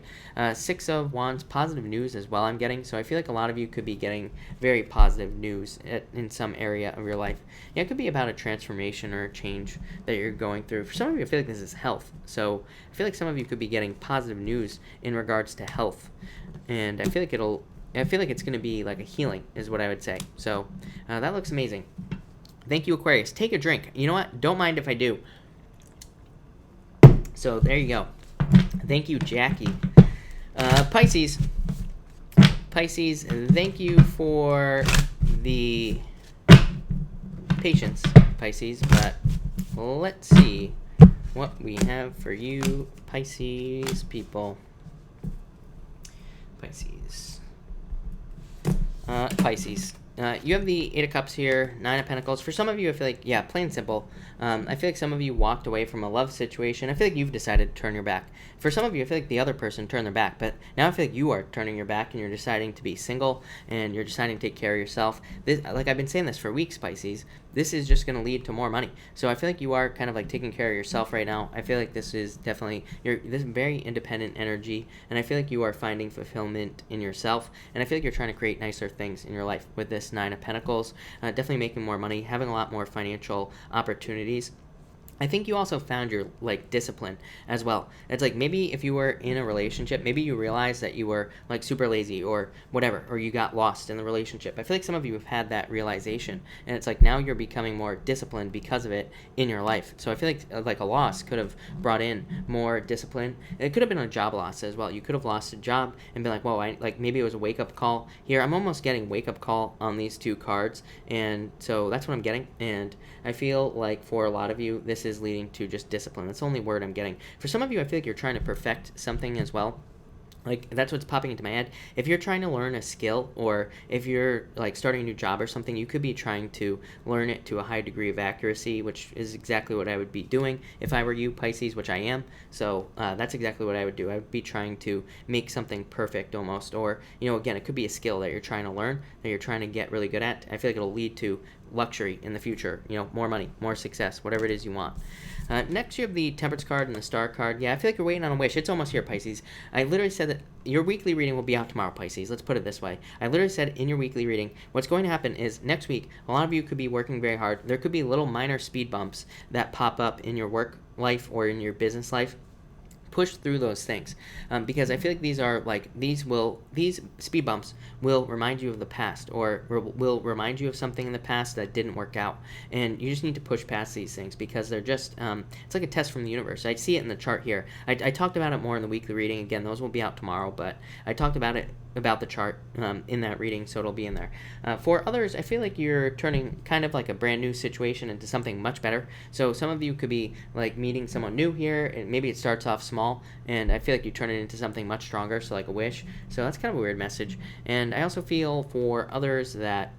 Six of Wands, positive news as well I'm getting. So I feel like a lot of you could be getting very positive news in some area of your life. Yeah, it could be about a transformation or a change that you're going through. For some of you, I feel like this is health. So I feel like some of you could be getting positive news in regards to health. And I feel like it's going to be like a healing is what I would say. So that looks amazing. Thank you, Aquarius. Take a drink. You know what? Don't mind if I do. So there you go. Thank you, Jackie. Pisces. Pisces, thank you for the patience, Pisces. But let's see what we have for you, Pisces people. Pisces. Pisces. You have the Eight of Cups here, Nine of Pentacles. For some of you, I feel like, yeah, plain and simple. I feel like some of you walked away from a love situation. I feel like you've decided to turn your back. For some of you, I feel like the other person turned their back, but now I feel like you are turning your back and you're deciding to be single and you're deciding to take care of yourself. This, like I've been saying this for weeks, Pisces, this is just going to lead to more money. So I feel like you are kind of like taking care of yourself right now. I feel like this is definitely, this very independent energy, and I feel like you are finding fulfillment in yourself, and I feel like you're trying to create nicer things in your life with this Nine of Pentacles. Definitely making more money, having a lot more financial opportunities. I think you also found your like discipline as well. It's like maybe if you were in a relationship, maybe you realized that you were like super lazy or whatever, or you got lost in the relationship. I feel like some of you have had that realization, and it's like now you're becoming more disciplined because of it in your life. So I feel like a loss could have brought in more discipline. It could have been a job loss as well. You could have lost a job and been like, whoa, like maybe it was a wake up call here. I'm almost getting wake up call on these two cards, and so that's what I'm getting. And I feel like for a lot of you, this is leading to just discipline. That's the only word I'm getting. For some of you, I feel like you're trying to perfect something as well. Like, that's what's popping into my head. If you're trying to learn a skill, or if you're like starting a new job or something, you could be trying to learn it to a high degree of accuracy, which is exactly what I would be doing if I were you, Pisces, which I am. So that's exactly what I would do. I would be trying to make something perfect almost. Or, you know, again, it could be a skill that you're trying to learn, that you're trying to get really good at. I feel like it'll lead to luxury in the future, you know, more money, more success, whatever it is you want. Next, you have the Temperance card and the Star card. Yeah, I feel like you're waiting on a wish. It's almost here, Pisces. I literally said that your weekly reading will be out tomorrow, Pisces. Let's put it this way. I literally said in your weekly reading, what's going to happen is next week, a lot of you could be working very hard. There could be little minor speed bumps that pop up in your work life or in your business life. Push through those things, because I feel like these are like these speed bumps will remind you of the past, or will remind you of something in the past that didn't work out, and you just need to push past these things because they're just it's like a test from the universe. I see it in the chart here. I talked about it more in the weekly reading. Again, those will be out tomorrow, but I talked about the chart in that reading, so it'll be in there. For others, I feel like you're turning kind of like a brand new situation into something much better. So some of you could be like meeting someone new here, and maybe it starts off small, and I feel like you turn it into something much stronger, so like a wish. So that's kind of a weird message. And I also feel for others that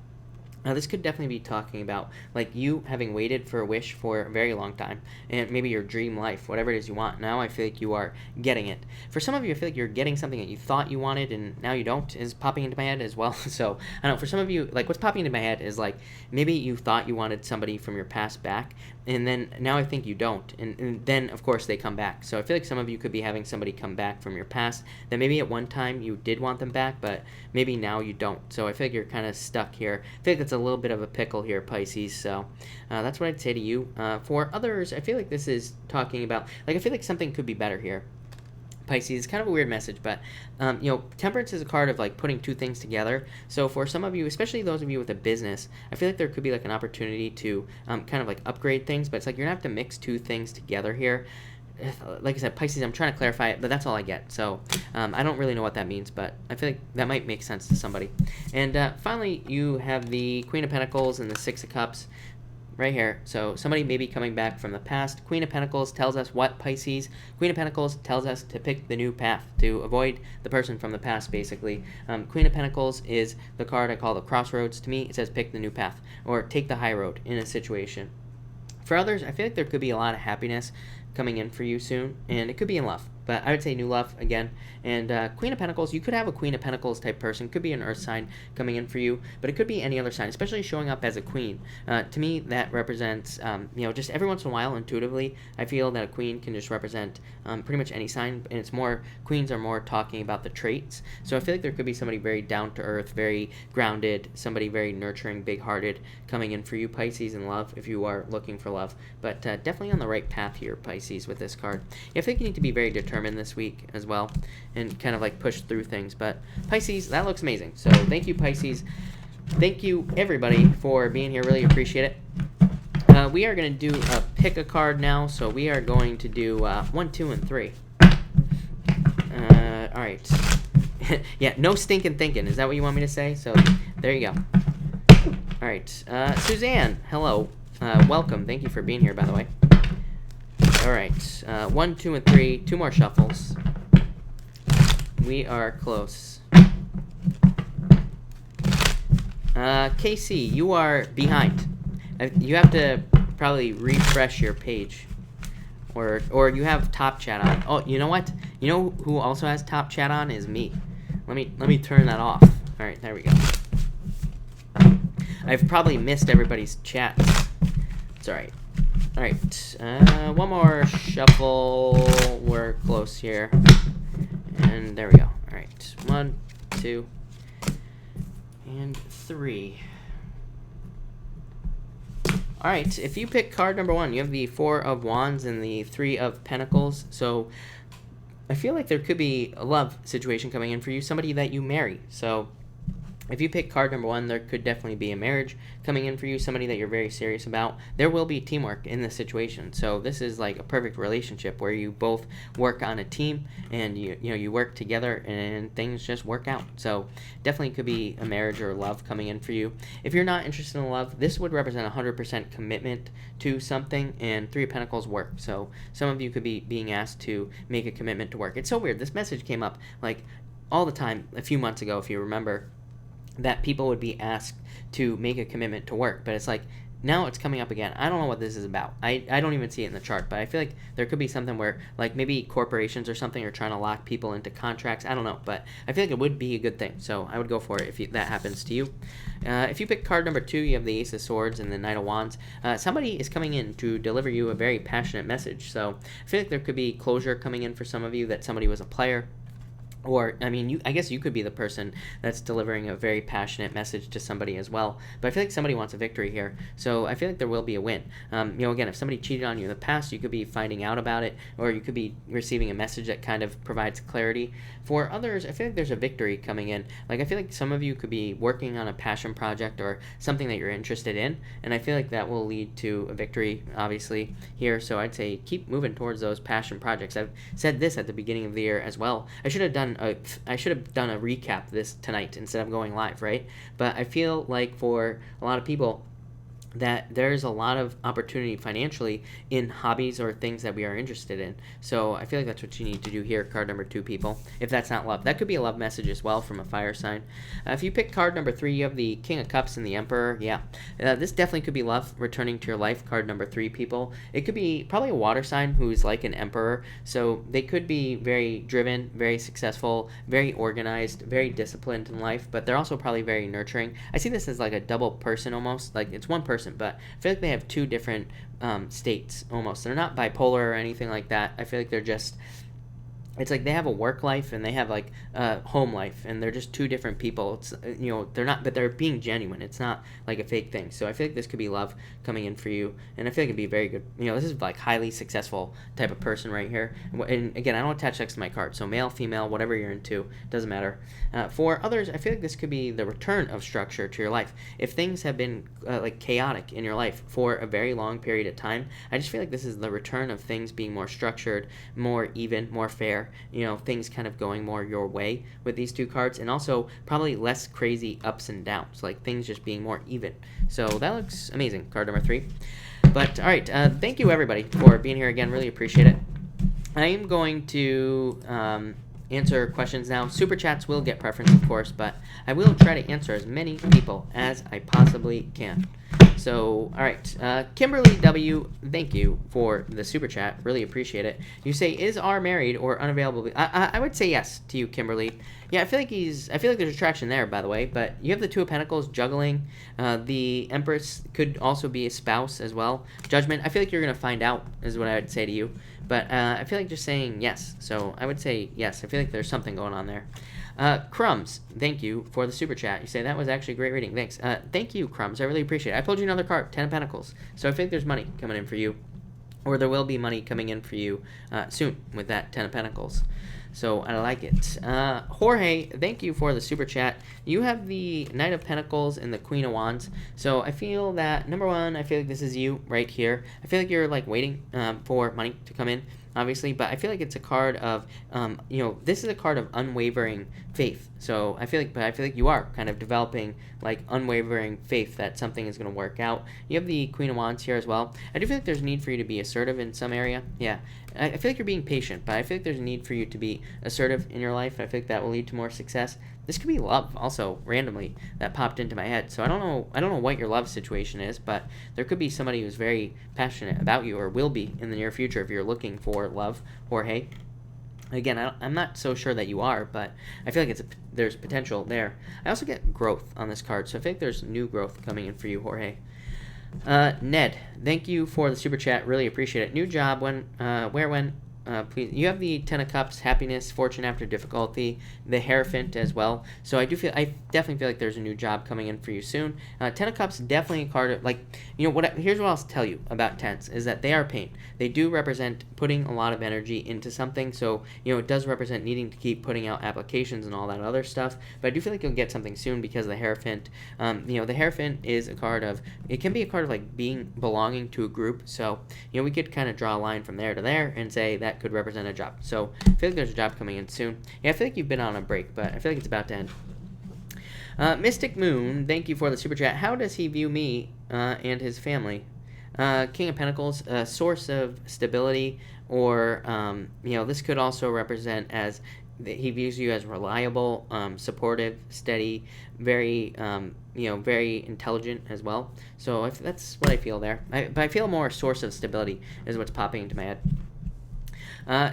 this could definitely be talking about like you having waited for a wish for a very long time, and maybe your dream life, whatever it is you want. Now I feel like you are getting it. For some of you, I feel like you're getting something that you thought you wanted and now you don't, is popping into my head as well. So I don't know, for some of you, like what's popping into my head is like maybe you thought you wanted somebody from your past back, and then now I think you don't, and then of course they come back. So I feel like some of you could be having somebody come back from your past that maybe at one time you did want them back, but maybe now you don't. So I feel like you're kind of stuck here. I feel like it's a little bit of a pickle here, Pisces. So that's what I'd say to you. For others, I feel like this is talking about, like, I feel like something could be better here, Pisces. It's kind of a weird message, but you know, Temperance is a card of like putting two things together. So for some of you, especially those of you with a business, I feel like there could be like an opportunity to kind of like upgrade things, but it's like you're gonna have to mix two things together here. Like I said, Pisces, I'm trying to clarify it, but that's all I get. So I don't really know what that means, but I feel like that might make sense to somebody. And finally, you have the Queen of Pentacles and the Six of Cups right here. So somebody may be coming back from the past. Queen of Pentacles tells us what, Pisces? Queen of Pentacles tells us to pick the new path, to avoid the person from the past, basically. Queen of Pentacles is the card I call the crossroads. To me, it says pick the new path, or take the high road in a situation. For others, I feel like there could be a lot of happiness coming in for you soon, and it could be in love, but I would say new love again. And Queen of Pentacles, you could have a Queen of Pentacles type person. Could be an earth sign coming in for you, but it could be any other sign, especially showing up as a queen. To me, that represents, you know, just every once in a while, intuitively, I feel that a queen can just represent pretty much any sign, and it's more, queens are more talking about the traits. So I feel like there could be somebody very down to earth, very grounded, somebody very nurturing, big-hearted coming in for you, Pisces, in love, if you are looking for love. But definitely on the right path here, Pisces, with this card. I think you need to be very determined this week as well, and kind of like push through things. But Pisces, that looks amazing. So thank you, Pisces. Thank you, everybody, for being here. Really appreciate it. We are going to do a pick a card now. So we are going to do 1, 2, and 3. All right. Yeah, no stinking thinking. Is that what you want me to say? So there you go. All right. Suzanne, hello. Welcome. Thank you for being here, by the way. All right. 1, 2, and 3. 2 more shuffles. We are close. KC, you are behind. You have to probably refresh your page. Or you have top chat on. Oh, you know what? You know who also has top chat on is me. Let me turn that off. All right, there we go. I've probably missed everybody's chats. It's all right. All right, one more shuffle. We're close here. And there we go. All right, 1, 2, and 3. All right, if you pick card number 1, you have the 4 of Wands and the 3 of Pentacles. So I feel like there could be a love situation coming in for you, somebody that you marry. So if you pick card number 1, there could definitely be a marriage coming in for you, somebody that you're very serious about. There will be teamwork in this situation. So this is like a perfect relationship where you both work on a team and you work together and things just work out. So definitely could be a marriage or love coming in for you. If you're not interested in love, this would represent 100% commitment to something, and 3 of Pentacles work. So some of you could be being asked to make a commitment to work. It's so weird. This message came up like all the time a few months ago, if you remember, that people would be asked to make a commitment to work. But it's like, now it's coming up again. I don't know what this is about. I don't even see it in the chart, but I feel like there could be something where, like, maybe corporations or something are trying to lock people into contracts. I don't know, but I feel like it would be a good thing. So I would go for it if that happens to you. If you pick card number 2, you have the Ace of Swords and the Knight of Wands. Somebody is coming in to deliver you a very passionate message. So I feel like there could be closure coming in for some of you, that somebody was a player. Or, I mean, I guess you could be the person that's delivering a very passionate message to somebody as well. But I feel like somebody wants a victory here. So I feel like there will be a win. Again, if somebody cheated on you in the past, you could be finding out about it, or you could be receiving a message that kind of provides clarity. For others, I feel like there's a victory coming in. Like, I feel like some of you could be working on a passion project or something that you're interested in, and I feel like that will lead to a victory, obviously, here. So I'd say keep moving towards those passion projects. I've said this at the beginning of the year as well. I should have done a recap this tonight instead of going live, right? But I feel like for a lot of people that there's a lot of opportunity financially in hobbies or things that we are interested in. So I feel like that's what you need to do here, card number 2, people. If that's not love, that could be a love message as well from a fire sign. If you pick card number 3, you have the King of Cups and the Emperor. Yeah, this definitely could be love returning to your life, card number 3, people. It could be probably a water sign who's like an emperor. So they could be very driven, very successful, very organized, very disciplined in life, but they're also probably very nurturing. I see this as like a double person almost. Like, it's one person, but I feel like they have 2 different states almost. They're not bipolar or anything like that. I feel like they're just, it's like they have a work life and they have like a home life, and they're just 2 different people. It's, they're not, but they're being genuine. It's not like a fake thing. So I feel like this could be love coming in for you, and I feel like it'd be very good. This is like highly successful type of person right here. And again, I don't attach sex to my card, so male, female, whatever you're into, doesn't matter. For others, I feel like this could be the return of structure to your life. If things have been like chaotic in your life for a very long period of time, I just feel like this is the return of things being more structured, more even, more fair. Things kind of going more your way with these 2 cards, and also probably less crazy ups and downs, like things just being more even. So that looks amazing, card number 3. But all right, thank you everybody for being here again. Really appreciate it. I am going to answer questions now. Super chats will get preference, of course, but I will try to answer as many people as I possibly can. So, all right, Kimberly W., thank you for the super chat. Really appreciate it. You say, is R married or unavailable? I would say yes to you, Kimberly. Yeah, I feel like there's attraction there, by the way, but you have the 2 of Pentacles juggling. The Empress could also be a spouse as well. Judgment, I feel like you're going to find out, is what I would say to you. But I feel like just saying yes. So I would say yes. I feel like there's something going on there. Crumbs, thank you for the super chat. You say that was actually a great reading. Thanks. Thank you, Crumbs. I really appreciate it. I pulled you another card, 10 of Pentacles. So I think there's money coming in for you, or there will be money coming in for you soon with that 10 of Pentacles. So I like it. Jorge, thank you for the super chat. You have the Knight of Pentacles and the Queen of Wands. So I feel that, number 1, I feel like this is you right here. I feel like you're like waiting for money to come in, obviously, but I feel like it's a card of, this is a card of unwavering faith. So I feel like you are kind of developing like unwavering faith that something is going to work out. You have the Queen of Wands here as well. I do feel like there's a need for you to be assertive in some area. Yeah. I feel like you're being patient, but I feel like there's a need for you to be assertive in your life. I feel like that will lead to more success. This could be love also, randomly, that popped into my head. So I don't know what your love situation is, but there could be somebody who's very passionate about you, or will be in the near future if you're looking for love, Jorge. Again, I'm not so sure that you are, but I feel like there's potential there. I also get growth on this card, so I think there's new growth coming in for you, Jorge. Ned, thank you for the super chat. Really appreciate it. New job, when, please. You have the Ten of Cups, happiness, fortune after difficulty, the Hierophant as well. So I definitely feel like there's a new job coming in for you soon. Ten of Cups, definitely a card of, like, here's what I'll tell you about tens, is that they are pain. They do represent putting a lot of energy into something. So, it does represent needing to keep putting out applications and all that other stuff. But I do feel like you'll get something soon because of the Hierophant. The Hierophant is a card of, it can be a card of like belonging to a group. So, we could kind of draw a line from there to there and say that could represent a job. So I feel like there's a job coming in soon. Yeah, I feel like you've been on a break, but I feel like it's about to end. Mystic Moon, thank you for the super chat. How does he view me and his family? King of Pentacles, a source of stability, or this could also represent as he views you as reliable, supportive, steady, very very intelligent as well. So that's what I feel there. But I feel more source of stability is what's popping into my head.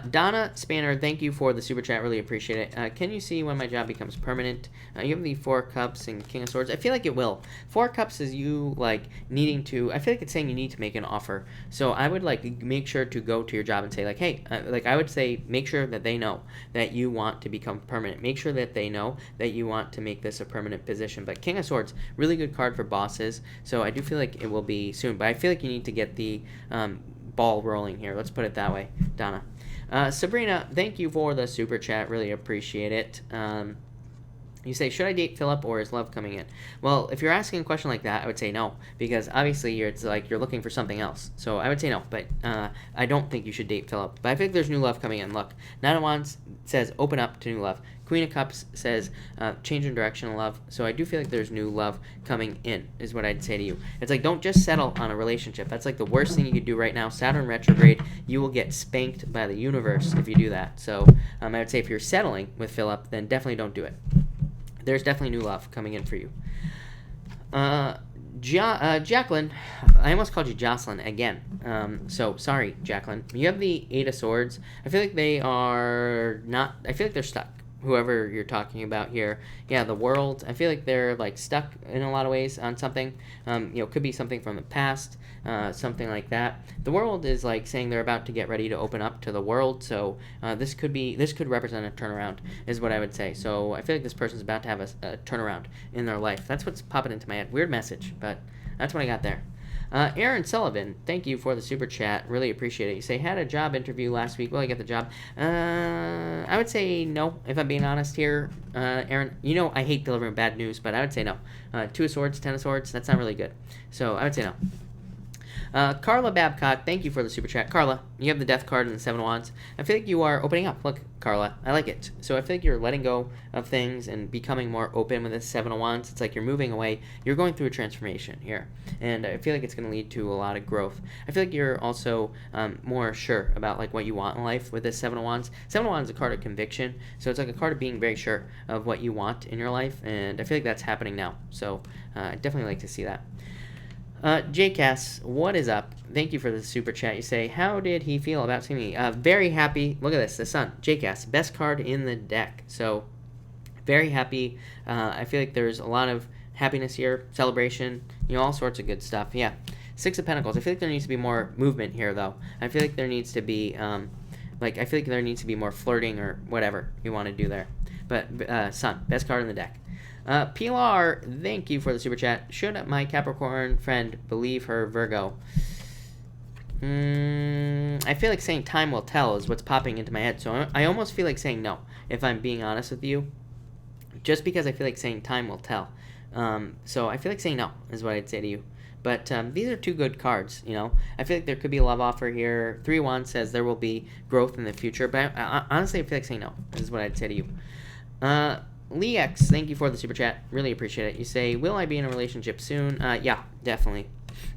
Donna Spanner, thank you for the super chat. Really appreciate it. Can you see when my job becomes permanent? You have the Four of Cups and King of Swords. I feel like it will. Four of Cups is you needing to. I feel like it's saying you need to make an offer. So I would make sure to go to your job and say hey, I would say make sure that they know that you want to become permanent. Make sure that they know that you want to make this a permanent position. But King of Swords, really good card for bosses. So I do feel like it will be soon. But I feel like you need to get the ball rolling here. Let's put it that way, Donna. Sabrina, thank you for the super chat. Really appreciate it. You say, should I date Philip or is love coming in? Well, if you're asking a question like that, I would say no, because obviously it's like you're looking for something else. So I would say no, but I don't think you should date Philip. But I think there's new love coming in. Look, Nine of Wands says open up to new love. Queen of Cups says change in direction of love. So I do feel like there's new love coming in, is what I'd say to you. It's like, don't just settle on a relationship. That's like the worst thing you could do right now. Saturn retrograde, you will get spanked by the universe if you do that. So I would say if you're settling with Philip, then definitely don't do it. There's definitely new love coming in for you. Jacqueline, I almost called you Jocelyn again. So sorry, Jacqueline. You have the Eight of Swords. I feel like they are not. I feel like they're stuck. Whoever you're talking about here, yeah, the World. I feel like they're stuck in a lot of ways on something. Could be something from the past, something like that. The World is saying they're about to get ready to open up to the world. So this could represent a turnaround, is what I would say. So I feel like this person's about to have a turnaround in their life. That's what's popping into my head. Weird message, but that's what I got there. Aaron Sullivan, thank you for the super chat. Really appreciate it. You say, had a job interview last week. Will I get the job? I would say no, if I'm being honest here. Aaron, I hate delivering bad news, but I would say no. Two of Swords, Ten of Swords, that's not really good. So I would say no. Carla Babcock, thank you for the super chat. Carla, you have the Death card and the Seven of Wands. I feel like you are opening up. Look, Carla, I like it. So I feel like you're letting go of things and becoming more open with this Seven of Wands. It's like you're moving away. You're going through a transformation here. And I feel like it's going to lead to a lot of growth. I feel like you're also more sure about what you want in life with this Seven of Wands. Seven of Wands is a card of conviction. So it's like a card of being very sure of what you want in your life. And I feel like that's happening now. So I definitely like to see that. JCass, what is up? Thank you for the super chat. You say, how did he feel about seeing me? Very happy. Look at this, the Sun. JCass, best card in the deck. So, very happy. I feel like there's a lot of happiness here, celebration, all sorts of good stuff. Yeah. Six of Pentacles. I feel like there needs to be more movement here, though. I feel like there needs to be, more flirting or whatever you want to do there. But, Sun, best card in the deck. Pilar, thank you for the super chat. Should my Capricorn friend believe her Virgo? I feel like saying time will tell is what's popping into my head. So I almost feel like saying no, if I'm being honest with you. Just because I feel like saying time will tell. So I feel like saying no is what I'd say to you. But these are two good cards, I feel like there could be a love offer here. 3 of Wands says there will be growth in the future. But honestly, I feel like saying no is what I'd say to you. Lee X, thank you for the super chat. Really appreciate it. You say, will I be in a relationship soon? Yeah, definitely.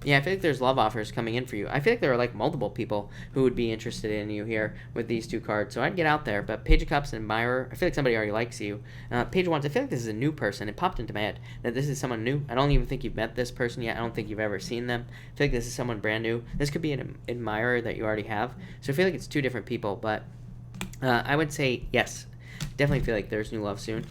yeah, I feel like there's love offers coming in for you. I feel like there are like multiple people who would be interested in you here with these two cards. So I'd get out there. But Page of Cups and Admirer, I feel like somebody already likes you. Page of Wands, I feel like this is a new person. It popped into my head that this is someone new. I don't even think you've met this person yet. I don't think you've ever seen them. I feel like this is someone brand new. This could be an admirer that you already have. So I feel like it's two different people. But I would say yes. Definitely feel like there's new love soon.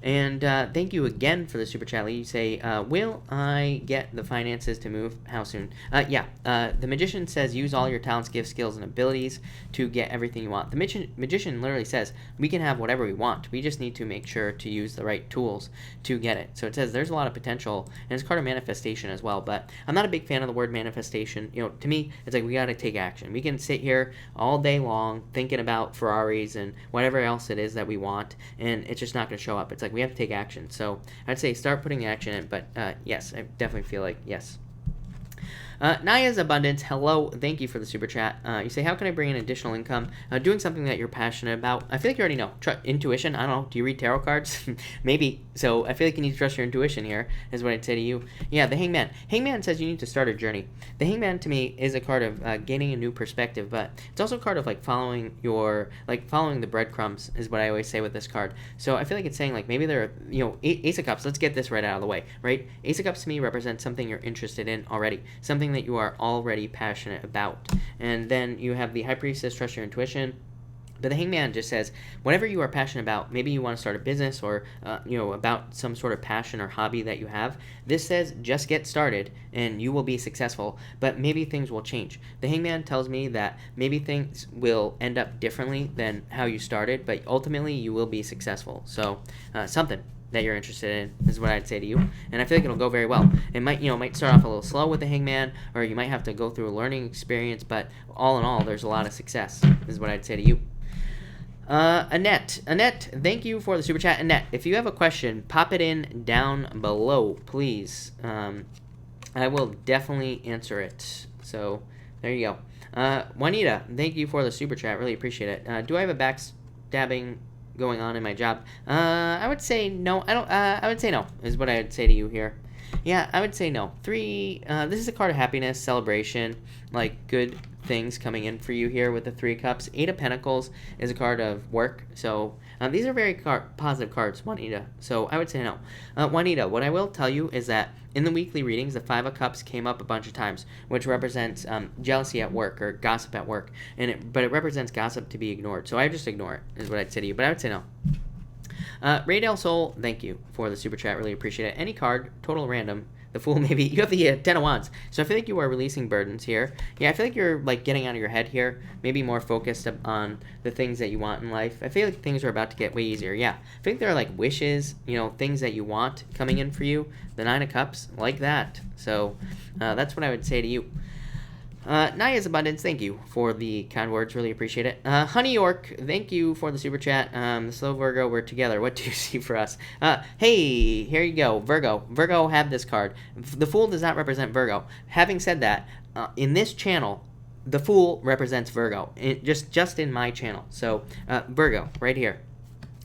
And thank you again for the super chat. You say, will I get the finances to move? How soon? Yeah. The magician says use all your talents, gifts, skills, and abilities to get everything you want. The magician literally says we can have whatever we want. We just need to make sure to use the right tools to get it. So it says there's a lot of potential, and it's card of manifestation as well. But I'm not a big fan of the word manifestation. You know, to me, it's like we got to take action. We can sit here all day long thinking about Ferraris and whatever else it is that we want, and it's just not going to show up. It's like we have to take action. So I'd say start putting action in, but yes, I definitely feel like yes. Naya's Abundance, hello, thank you for the super chat. You say, how can I bring in additional income? Doing something that you're passionate about. I feel like you already know. Intuition, I don't know, do you read tarot cards? Maybe. So I feel like you need to trust your intuition here, is what I'd say to you. Yeah, the Hangman. Hangman says you need to start a journey. The Hangman, to me, is a card of gaining a new perspective, but it's also a card of, like, following the breadcrumbs, is what I always say with this card. So I feel like it's saying, like, maybe there are, you know, Ace of Cups, let's get this right out of the way, right? Ace of Cups, to me, represents something you're interested in already. Something that you are already passionate about. And then you have the High Priestess, trust your intuition. But the Hangman just says, whatever you are passionate about, maybe you want to start a business or, about some sort of passion or hobby that you have. This says, just get started and you will be successful, but maybe things will change. The Hangman tells me that maybe things will end up differently than how you started, but ultimately you will be successful. So, something that you're interested in is what I'd say to you, and I feel like it'll go very well. It might start off a little slow with the Hangman, or you might have to go through a learning experience, but all in all, there's a lot of success, is what I'd say to you. Annette, thank you for the super chat. Annette, if you have a question, pop it in down below, please. I will definitely answer it. So there you go. Juanita, thank you for the super chat. Really appreciate it. Do I have a backstabbing going on in my job? I would say no. I would say no, is what I would say to you here. Yeah, I would say no. 3, this is a card of happiness, celebration, like good things coming in for you here with the 3 cups. 8 of Pentacles is a card of work. So these are very positive cards, Juanita. So I would say no. Juanita, what I will tell you is that in the weekly readings, the 5 of Cups came up a bunch of times, which represents jealousy at work or gossip at work. But it represents gossip to be ignored. So I just ignore it, is what I'd say to you. But I would say no. Ray Del Sol, thank you for the super chat. Really appreciate it. Any card, total random. The Fool, maybe. You have the 10 of Wands. So I feel like you are releasing burdens here. Yeah, I feel like you're like getting out of your head here. Maybe more focused on the things that you want in life. I feel like things are about to get way easier. Yeah, I think there are like wishes, things that you want coming in for you. The 9 of Cups, like that. So that's what I would say to you. Naya's Abundance, thank you for the kind words. Really appreciate it. Honey York, thank you for the super chat. The Slow Virgo, we're together. What do you see for us? Hey, here you go. Virgo. Virgo have this card. The Fool does not represent Virgo. Having said that, in this channel, the Fool represents Virgo. Just in my channel. So, Virgo, right here.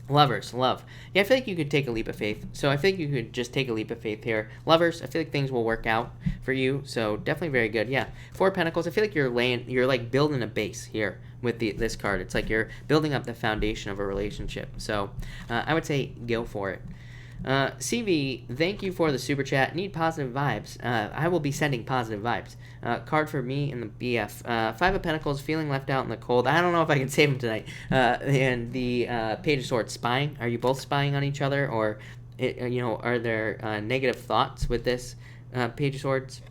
Lovers, love. Yeah, I feel like you could take a leap of faith. So I think you could just take a leap of faith here. Lovers, I feel like things will work out for you. So definitely very good. Yeah. 4 of Pentacles, I feel like you're like building a base here with this card. It's like you're building up the foundation of a relationship. So I would say go for it. CV, thank you for the super chat. Need positive vibes. I will be sending positive vibes. Card for me and the BF. 5 of Pentacles, feeling left out in the cold. I don't know if I can save him tonight. And the Page of Swords, spying. Are you both spying on each other, or are there negative thoughts with this Page of Swords?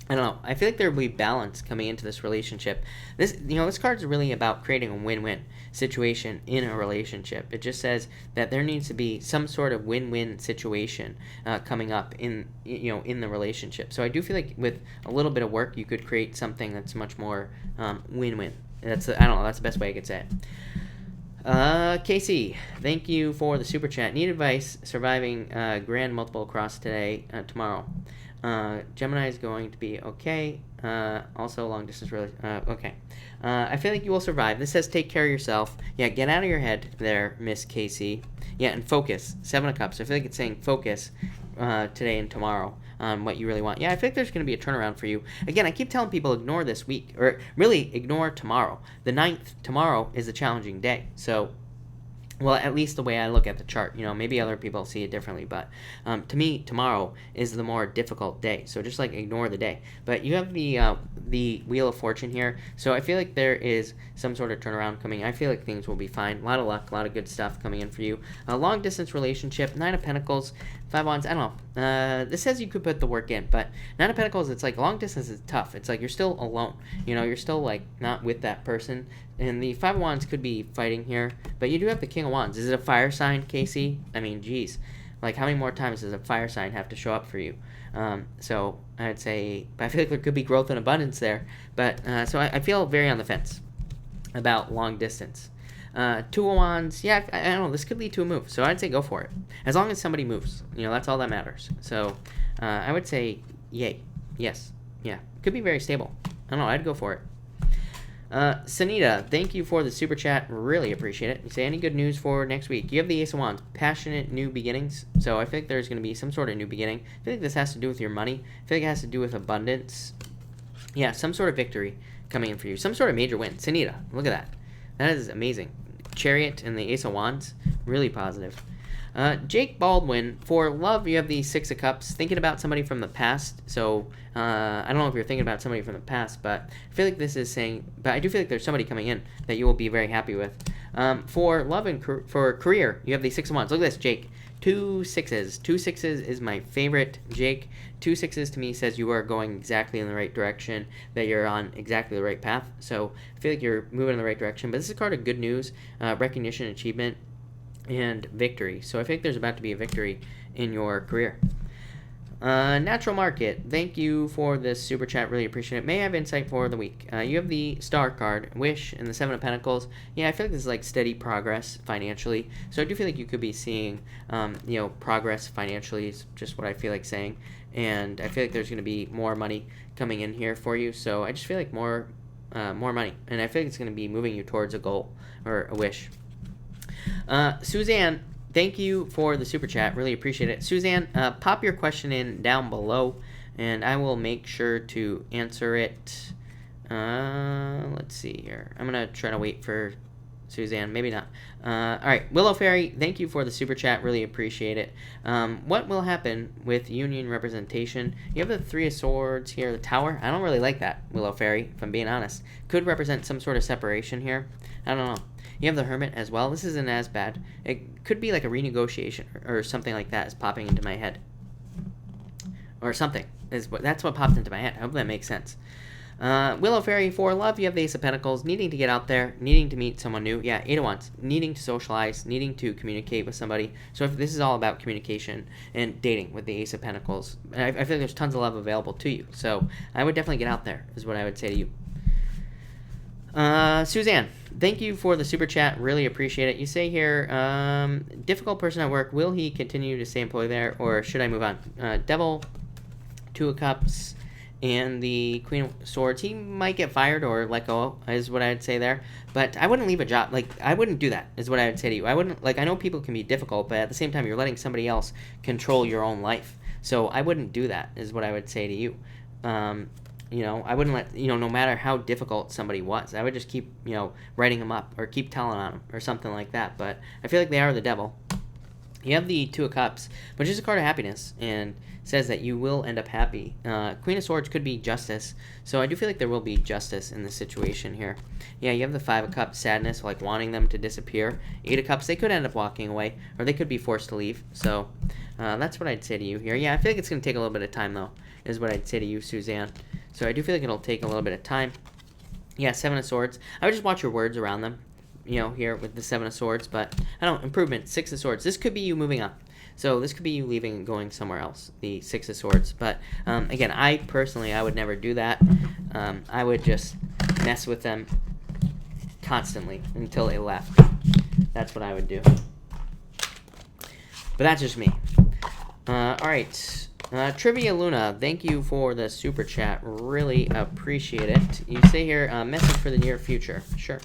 I don't know. I feel like there will be balance coming into this relationship. This card is really about creating a win-win situation in a relationship. It just says that there needs to be some sort of win-win situation coming up in the relationship. So I do feel like with a little bit of work, you could create something that's much more win-win. That's the best way I could say it. Casey, thank you for the super chat. Need advice surviving grand multiple cross tomorrow. Gemini is going to be okay. Also, long distance okay. I feel like you will survive. This says take care of yourself. Yeah, get out of your head there, Miss Casey. Yeah, and focus. 7 of Cups. I feel like it's saying focus. today and tomorrow on what you really want. Yeah, I think there's going to be a turnaround for you. Again, I keep telling people ignore this week, or really ignore tomorrow. The 9th, tomorrow, is a challenging day. So, well, at least the way I look at the chart. Maybe other people see it differently, but to me, tomorrow is the more difficult day. So just like ignore the day. But you have the Wheel of Fortune here, so I feel like there is some sort of turnaround coming. I feel like things will be fine. A lot of luck, a lot of good stuff coming in for you. A long distance relationship, 9 of Pentacles, 5 Wands. I don't know. This says you could put the work in, but 9 of Pentacles, it's like long distance is tough. It's like you're still alone. You're still like not with that person. And the 5 of Wands could be fighting here, but you do have the King of Wands. Is it a fire sign, Casey? I mean, geez. Like, how many more times does a fire sign have to show up for you? So I'd say, but I feel like there could be growth and abundance there. But so I feel very on the fence about long distance. 2 of Wands, yeah, I don't know. This could lead to a move, so I'd say go for it. As long as somebody moves, that's all that matters. So I would say, yay, yes, yeah, could be very stable. I don't know. I'd go for it. Sanita, thank you for the super chat. Really appreciate it. You say any good news for next week? You have the Ace of Wands, passionate new beginnings. So I think there's going to be some sort of new beginning. I feel like this has to do with your money. I feel like it has to do with abundance. Yeah, some sort of victory coming in for you. Some sort of major win. Sanita, look at that. That is amazing. Chariot and the Ace of Wands, really positive. Jake Baldwin, for love, you have the 6 of Cups, thinking about somebody from the past. So I don't know if you're thinking about somebody from the past, but I feel like this is saying, but I do feel like there's somebody coming in that you will be very happy with. For love and for career, you have the 6 of Wands. Look at this, Jake. 2 6s. 2 6s is my favorite, Jake. 2 6s to me says you are going exactly in the right direction, that you're on exactly the right path. So I feel like you're moving in the right direction. But this is a card of good news, recognition, achievement, and victory. So I think there's about to be a victory in your career. Natural Market, thank you for this super chat. Really appreciate it. May I have insight for the week? You have the Star card, Wish, and the 7 of Pentacles. Yeah, I feel like this is like steady progress financially. So I do feel like you could be seeing, progress financially is just what I feel like saying. And I feel like there's going to be more money coming in here for you. So I just feel like more money. And I feel like it's going to be moving you towards a goal or a wish. Suzanne, thank you for the super chat. Really appreciate it. Suzanne, pop your question in down below, and I will make sure to answer it. Let's see here. I'm going to try to wait for Suzanne. Maybe not. All right. Willow Fairy, thank you for the super chat. Really appreciate it. What will happen with union representation? You have the 3 of Swords here, the Tower. I don't really like that, Willow Fairy, if I'm being honest. Could represent some sort of separation here. I don't know. You have the Hermit as well. This isn't as bad. It could be like a renegotiation or something like that is popping into my head. Or something. That's what popped into my head. I hope that makes sense. Willow Fairy, for love, you have the Ace of Pentacles, needing to get out there, needing to meet someone new. Yeah, 8 of Wands, needing to socialize, needing to communicate with somebody. So if this is all about communication and dating with the Ace of Pentacles, I feel like there's tons of love available to you. So I would definitely get out there, is what I would say to you. Suzanne, thank you for the super chat. Really appreciate it. You say here, difficult person at work. Will he continue to stay employed there, or should I move on? Devil, 2 of Cups, and the Queen of Swords. He might get fired or let go, is what I'd say there. But I wouldn't leave a job. Like, I wouldn't do that, is what I would say to you. I wouldn't, like, I know people can be difficult, but at the same time, you're letting somebody else control your own life. So I wouldn't do that, is what I would say to you. I wouldn't let, no matter how difficult somebody was, I would just keep, writing them up or keep telling on them or something like that. But I feel like they are the devil. You have the 2 of Cups, which is a card of happiness and says that you will end up happy. Queen of Swords could be justice. So I do feel like there will be justice in this situation here. Yeah, you have the 5 of Cups, sadness, like wanting them to disappear. 8 of Cups, they could end up walking away or they could be forced to leave. So that's what I'd say to you here. Yeah, I feel like it's going to take a little bit of time, though, is what I'd say to you, Suzanne. So I do feel like it'll take a little bit of time. Yeah, 7 of Swords. I would just watch your words around them, here with the 7 of Swords. But, I don't know, improvement, 6 of Swords. This could be you moving on. So this could be you leaving and going somewhere else, the 6 of Swords. But, again, I would never do that. I would just mess with them constantly until they left. That's what I would do. But that's just me. All right. Trivia Luna, thank you for the super chat. Really appreciate it. You say here, message for the near future. Sure.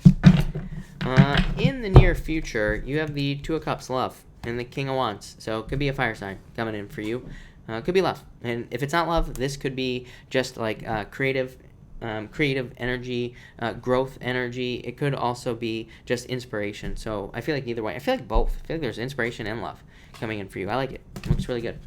In the near future, you have the 2 of Cups, love. and the King of Wands. So it could be a fire sign coming in for you. Could be love. And if it's not love, this could be just like creative energy, growth energy. It could also be just inspiration. So I feel like either way. I feel like both. I feel like there's inspiration and love coming in for you. I like it. It looks really good.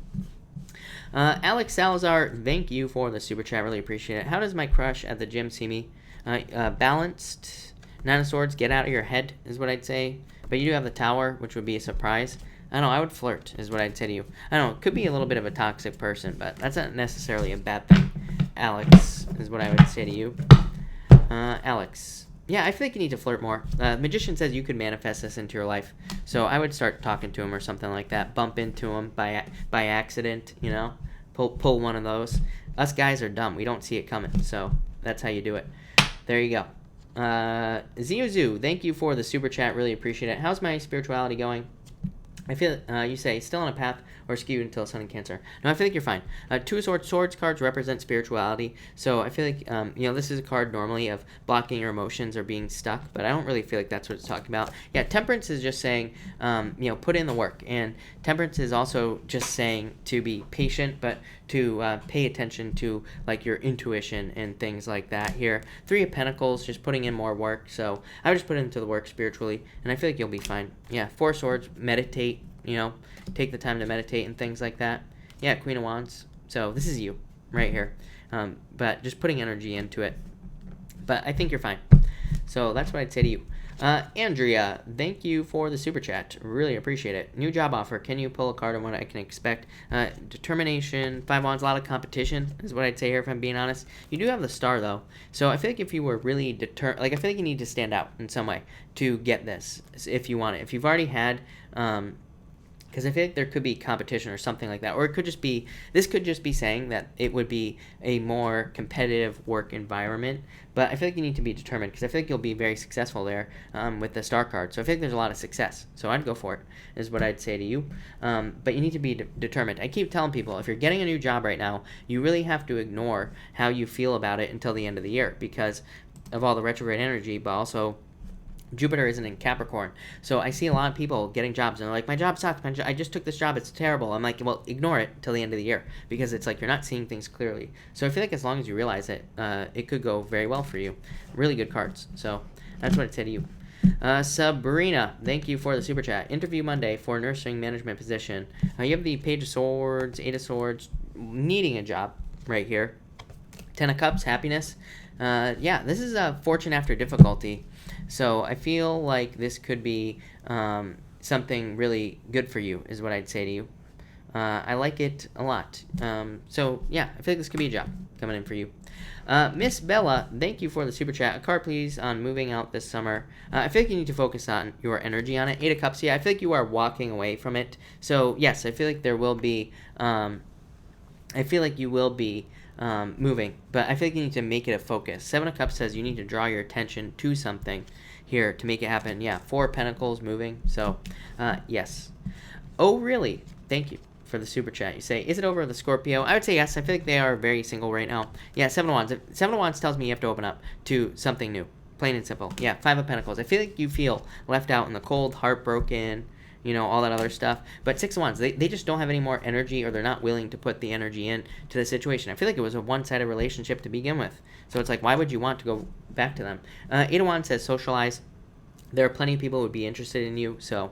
Alex Salazar, thank you for the super chat. Really appreciate it. How does my crush at the gym see me? Balanced. Nine of Swords, get out of your head is what I'd say. But you do have the Tower, which would be a surprise. I don't know, I would flirt is what I'd say to you. I don't know, it could be a little bit of a toxic person, but that's not necessarily a bad thing. Alex is what I would say to you. Alex. Yeah, I feel like you need to flirt more. Magician says you could manifest this into your life. So I would start talking to him or something like that. Bump into him by accident, you know. Pull one of those. Us guys are dumb. We don't see it coming. So that's how you do it. There you go. Ziuzu, thank you for the super chat. Really appreciate it. How's my spirituality going? I feel you say still on a path or skewed until Sun in Cancer. No, I feel like you're fine. Two of Swords. Swords cards represent spirituality, so I feel like this is a card normally of blocking your emotions or being stuck, but I don't really feel like that's what it's talking about. Yeah, Temperance is just saying put in the work, and Temperance is also just saying to be patient, but to pay attention to like your intuition and things like that. Here, Three of Pentacles, just putting in more work. So I would just put into the work spiritually, and I feel like you'll be fine. Yeah, Four of Swords, meditate. Take the time to meditate and things like that. Yeah, Queen of Wands. So this is you right here. But just putting energy into it. But I think you're fine. So that's what I'd say to you. Andrea, thank you for the super chat. Really appreciate it. New job offer. Can you pull a card on what I can expect? Determination, Five Wands, a lot of competition is what I'd say here if I'm being honest. You do have the Star though. So I feel like if you were really determined, I feel like you need to stand out in some way to get this if you want it. If you've already had, because I feel like there could be competition or something like that. Or it could just be, this could just be saying that it would be a more competitive work environment. But I feel like you need to be determined because I feel like you'll be very successful there with the Star card. So I feel like there's a lot of success. So I'd go for it is what I'd say to you. But you need to be determined. I keep telling people, if you're getting a new job right now, you really have to ignore how you feel about it until the end of the year because of all the retrograde energy, but also Jupiter isn't in Capricorn. So I see a lot of people getting jobs and they're like, my job sucks. I just took this job. It's terrible. I'm like, well, ignore it till the end of the year because it's like you're not seeing things clearly. So I feel like as long as you realize it, it could go very well for you. Really good cards. So that's what I'd say to you. Sabrina, thank you for the super chat. Interview Monday for nursing management position. You have the Page of Swords, Eight of Swords, needing a job right here. Ten of Cups, happiness. Yeah, this is a fortune after difficulty. So I feel like this could be something really good for you is what I'd say to you. I like it a lot. So yeah, I feel like this could be a job coming in for you. Miss Bella, thank you for the super chat. A card, please, on moving out this summer. I feel like you need to focus on your energy on it. Eight of Cups, yeah, I feel like you are walking away from it. So yes, I feel like there will be, I feel like you will be moving, but I feel like you need to make it a focus. Seven of Cups says you need to draw your attention to something here to make it happen. Yeah, Four of Pentacles moving. So, yes. Oh, really? Thank you for the super chat. You say, is it over the Scorpio? I would say yes. I feel like they are very single right now. Yeah, Seven of Wands. Seven of Wands tells me you have to open up to something new. Plain and simple. Yeah, Five of Pentacles. I feel like you feel left out in the cold, heartbroken, all that other stuff. But Six of Wands, they just don't have any more energy, or they're not willing to put the energy in to the situation. I feel like it was a one-sided relationship to begin with. So it's like, why would you want to go back to them? Eight of Wands says socialize. There are plenty of people who would be interested in you, so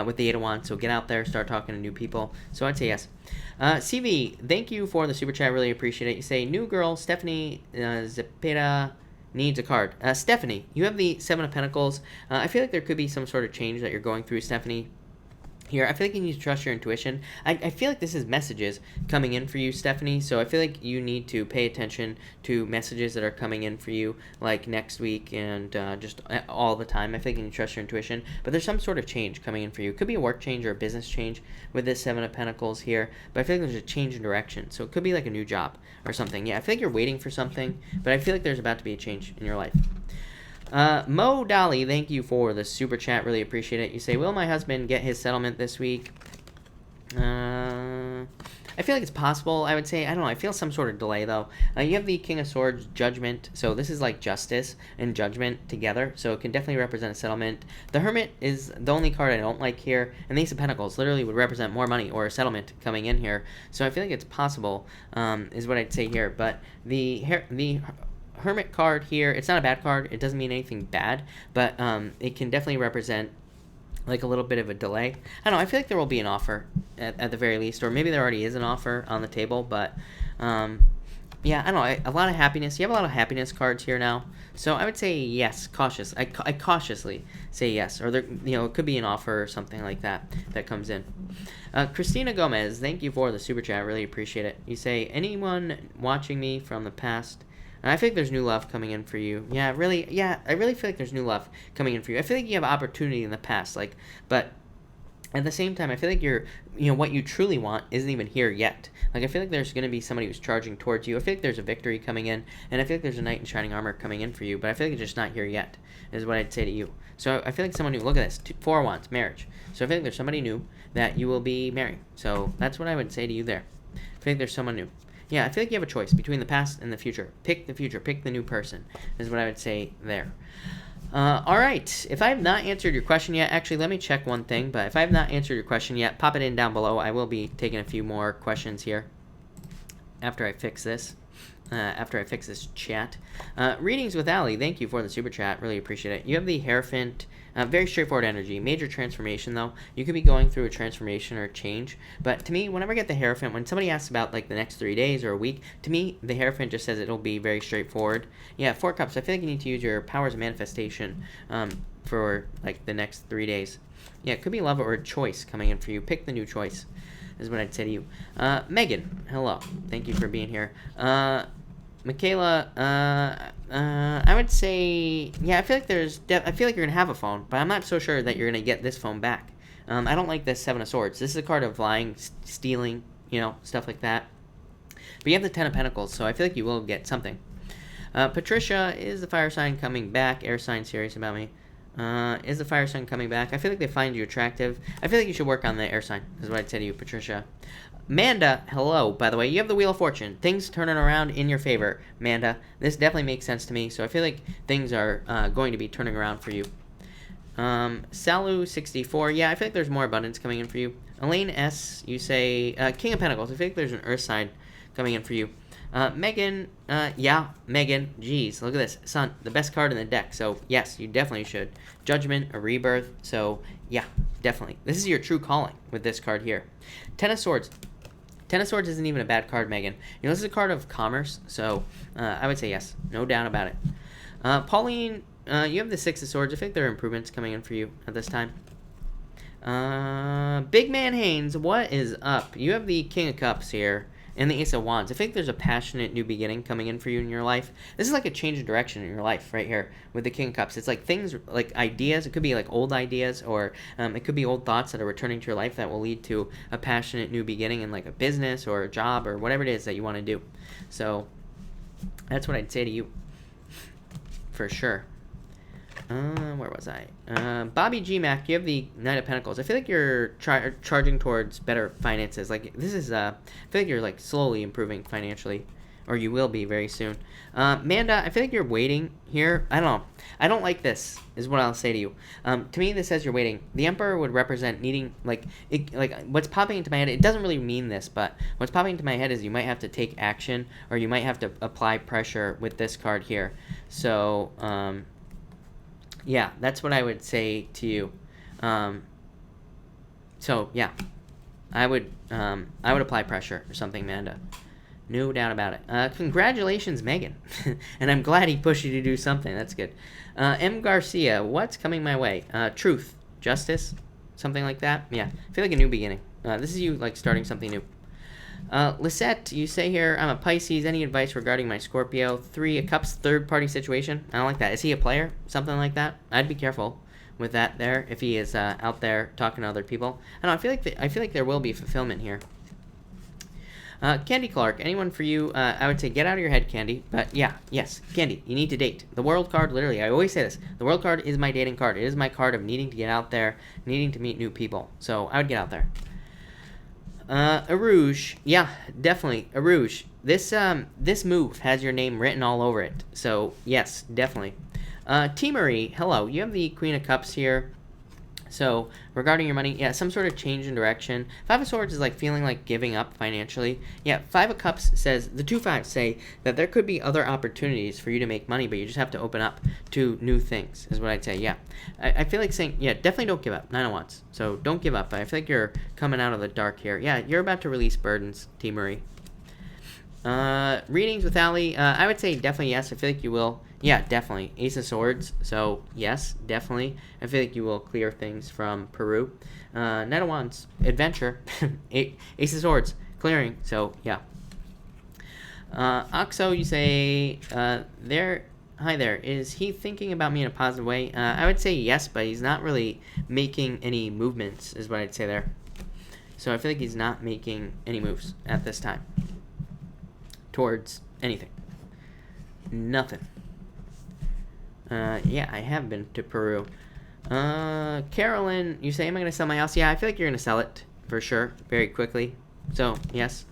with the Eight of Wands, so get out there, start talking to new people. So I'd say yes. CV, thank you for the super chat. Really appreciate it. You say, new girl, Stephanie Zepeda needs a card. Stephanie, you have the Seven of Pentacles. I feel like there could be some sort of change that you're going through, Stephanie. Here, I feel like you need to trust your intuition. I feel like this is messages coming in for you, Stephanie. So I feel like you need to pay attention to messages that are coming in for you, like next week and just all the time. I feel like you need to trust your intuition. But there's some sort of change coming in for you. It could be a work change or a business change with this Seven of Pentacles here. But I feel like there's a change in direction. So it could be like a new job or something. Yeah, I feel like you're waiting for something. But I feel like there's about to be a change in your life. Mo Dolly, thank you for the super chat. Really appreciate it. You say, will my husband get his settlement this week? I I feel like it's possible. I would say, I don't know, I feel some sort of delay though. You have the King of Swords, Judgment, so this is like justice and judgment together, so it can definitely represent a settlement. The Hermit is the only card I don't like here, and the Ace of Pentacles literally would represent more money or a settlement coming in here, so I feel like it's possible, is what I'd say here. But the Hermit card here, it's not a bad card, it doesn't mean anything bad, but it can definitely represent like a little bit of a delay. I don't know, I feel like there will be an offer at the very least, or maybe there already is an offer on the table, but yeah, I don't know, a lot of happiness. You have a lot of happiness cards here now, so I would say yes, cautious. I cautiously say yes, or there, it could be an offer or something like that comes in. Christina Gomez, thank you for the super chat, really appreciate it. You say, anyone watching me from the past, and I feel like there's new love coming in for you. I really feel like there's new love coming in for you. I feel like you have opportunity in the past, but at the same time, I feel like what you truly want isn't even here yet. Like, I feel like there's going to be somebody who's charging towards you. I feel like there's a victory coming in, and I feel like there's a knight in shining armor coming in for you, but I feel like it's just not here yet, is what I'd say to you. So I feel like someone new, look at this, 4 of Wands, marriage. So I feel like there's somebody new that you will be marrying. So that's what I would say to you there. I feel like there's someone new. Yeah, I feel like you have a choice between the past and the future. Pick the future. Pick the new person, is what I would say there. All right. If I have not answered your question yet, actually, let me check one thing. But if I have not answered your question yet, pop it in down below. I will be taking a few more questions here after I fix this. After I fix this chat. Readings with Allie, thank you for the super chat. Really appreciate it. You have the Hierophant. Very straightforward energy. Major transformation, though. You could be going through a transformation or a change. But to me, whenever I get the Hierophant, when somebody asks about like the next 3 days or a week, to me, the Hierophant just says it'll be very straightforward. Yeah, 4 Cups. I feel like you need to use your powers of manifestation for like the next 3 days. Yeah, it could be love or a choice coming in for you. Pick the new choice, is what I'd say to you. Megan, hello. Thank you for being here. Michaela, I would say, yeah, I feel like I feel like you're gonna have a phone, but I'm not so sure that you're gonna get this phone back. I don't like this 7 of Swords. This is a card of lying, stealing, stuff like that. But you have the 10 of Pentacles, so I feel like you will get something. Patricia, is the fire sign coming back? Air sign serious about me. Is the fire sign coming back? I feel like they find you attractive. I feel like you should work on the air sign, is what I'd say to you, Patricia. Manda, hello, by the way. You have the Wheel of Fortune. Things turning around in your favor, Manda. This definitely makes sense to me, so I feel like things are going to be turning around for you. Salu64, yeah, I feel like there's more abundance coming in for you. Elaine S, you say, King of Pentacles. I feel like there's an Earth sign coming in for you. Megan, yeah, Megan, geez, look at this. Sun, the best card in the deck, so yes, you definitely should. Judgment, a rebirth, so yeah, definitely. This is your true calling with this card here. 10 of Swords. 10 of Swords isn't even a bad card, Megan. This is a card of commerce, so I would say yes. No doubt about it. Pauline, you have the 6 of Swords. I think there are improvements coming in for you at this time. Big Man Haynes, what is up? You have the King of Cups here and the Ace of Wands. I think there's a passionate new beginning coming in for you in your life. This is like a change of direction in your life right here with the King of Cups. It's like things, like ideas. It could be like old ideas, or it could be old thoughts that are returning to your life that will lead to a passionate new beginning in like a business or a job or whatever it is that you want to do. So that's what I'd say to you for sure. Where was I? Bobby G. Mac, you have the Knight of Pentacles. I feel like you're charging towards better finances. Like, this is, I feel like you're, like, slowly improving financially. Or you will be very soon. Manda, I feel like you're waiting here. I don't know. I don't like this, is what I'll say to you. To me, this says you're waiting. The Emperor would represent needing, like, what's popping into my head, it doesn't really mean this, but what's popping into my head is you might have to take action, or you might have to apply pressure with this card here. So, yeah, that's what I would say to you. So yeah, I would apply pressure or something, Amanda. No doubt about it. Congratulations, Megan. And I'm glad he pushed you to do something. That's good. M. Garcia, what's coming my way? Truth, justice, something like that. Yeah, I feel like a new beginning. This is you like starting something new. Lisette, you say here, I'm a Pisces. Any advice regarding my Scorpio? 3 of Cups, third-party situation. I don't like that. Is he a player? Something like that? I'd be careful with that there if he is out there talking to other people. I don't know. I feel like there will be fulfillment here. Candy Clark, anyone for you? I would say get out of your head, Candy. But yeah, yes, Candy, you need to date. The World card, literally, I always say this. The World card is my dating card. It is my card of needing to get out there, needing to meet new people. So I would get out there. Arouge. Yeah, definitely. Arouge. This move has your name written all over it. So, yes, definitely. T. Marie, hello. You have the Queen of Cups here. So, regarding your money, yeah, some sort of change in direction. Five of Swords is like feeling like giving up financially. Yeah, Five of Cups says, the two fives say that there could be other opportunities for you to make money, but you just have to open up to new things, is what I'd say, yeah. I feel like saying, yeah, definitely don't give up. Nine of Wands. So, don't give up. I feel like you're coming out of the dark here. Yeah, you're about to release burdens, T. Marie. Readings with Ali, I would say definitely yes. I feel like you will. Yeah, definitely. Ace of Swords, so yes, definitely. I feel like you will clear things from Peru. Knight of Wands, adventure. Ace of Swords, clearing, so yeah. Oxo, you say, hi there, is he thinking about me in a positive way? I would say yes, but he's not really making any movements, is what I'd say there. So I feel like he's not making any moves at this time towards anything. Nothing. Yeah, I have been to Peru. Carolyn, you say, am I going to sell my house? Yeah, I feel like you're going to sell it for sure, very quickly. So, yes.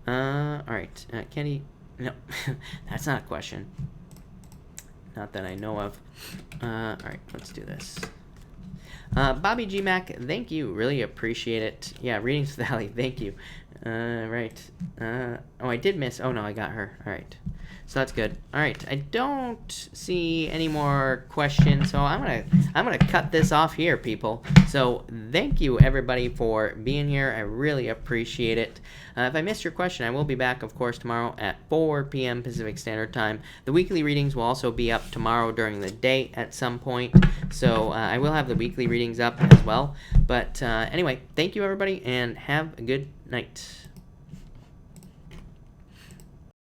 Alright. Kenny, no, that's not a question. Not that I know of. Alright, let's do this. Bobby G. Mac, thank you. Really appreciate it. Yeah, readings with Ali, thank you. Right. Oh, I did miss. Oh, no, I got her. All right. So that's good. All right. I don't see any more questions, so I'm gonna cut this off here, people. So thank you, everybody, for being here. I really appreciate it. If I missed your question, I will be back, of course, tomorrow at 4 p.m. Pacific Standard Time. The weekly readings will also be up tomorrow during the day at some point, so I will have the weekly readings up as well. But anyway, thank you, everybody, and have a good night.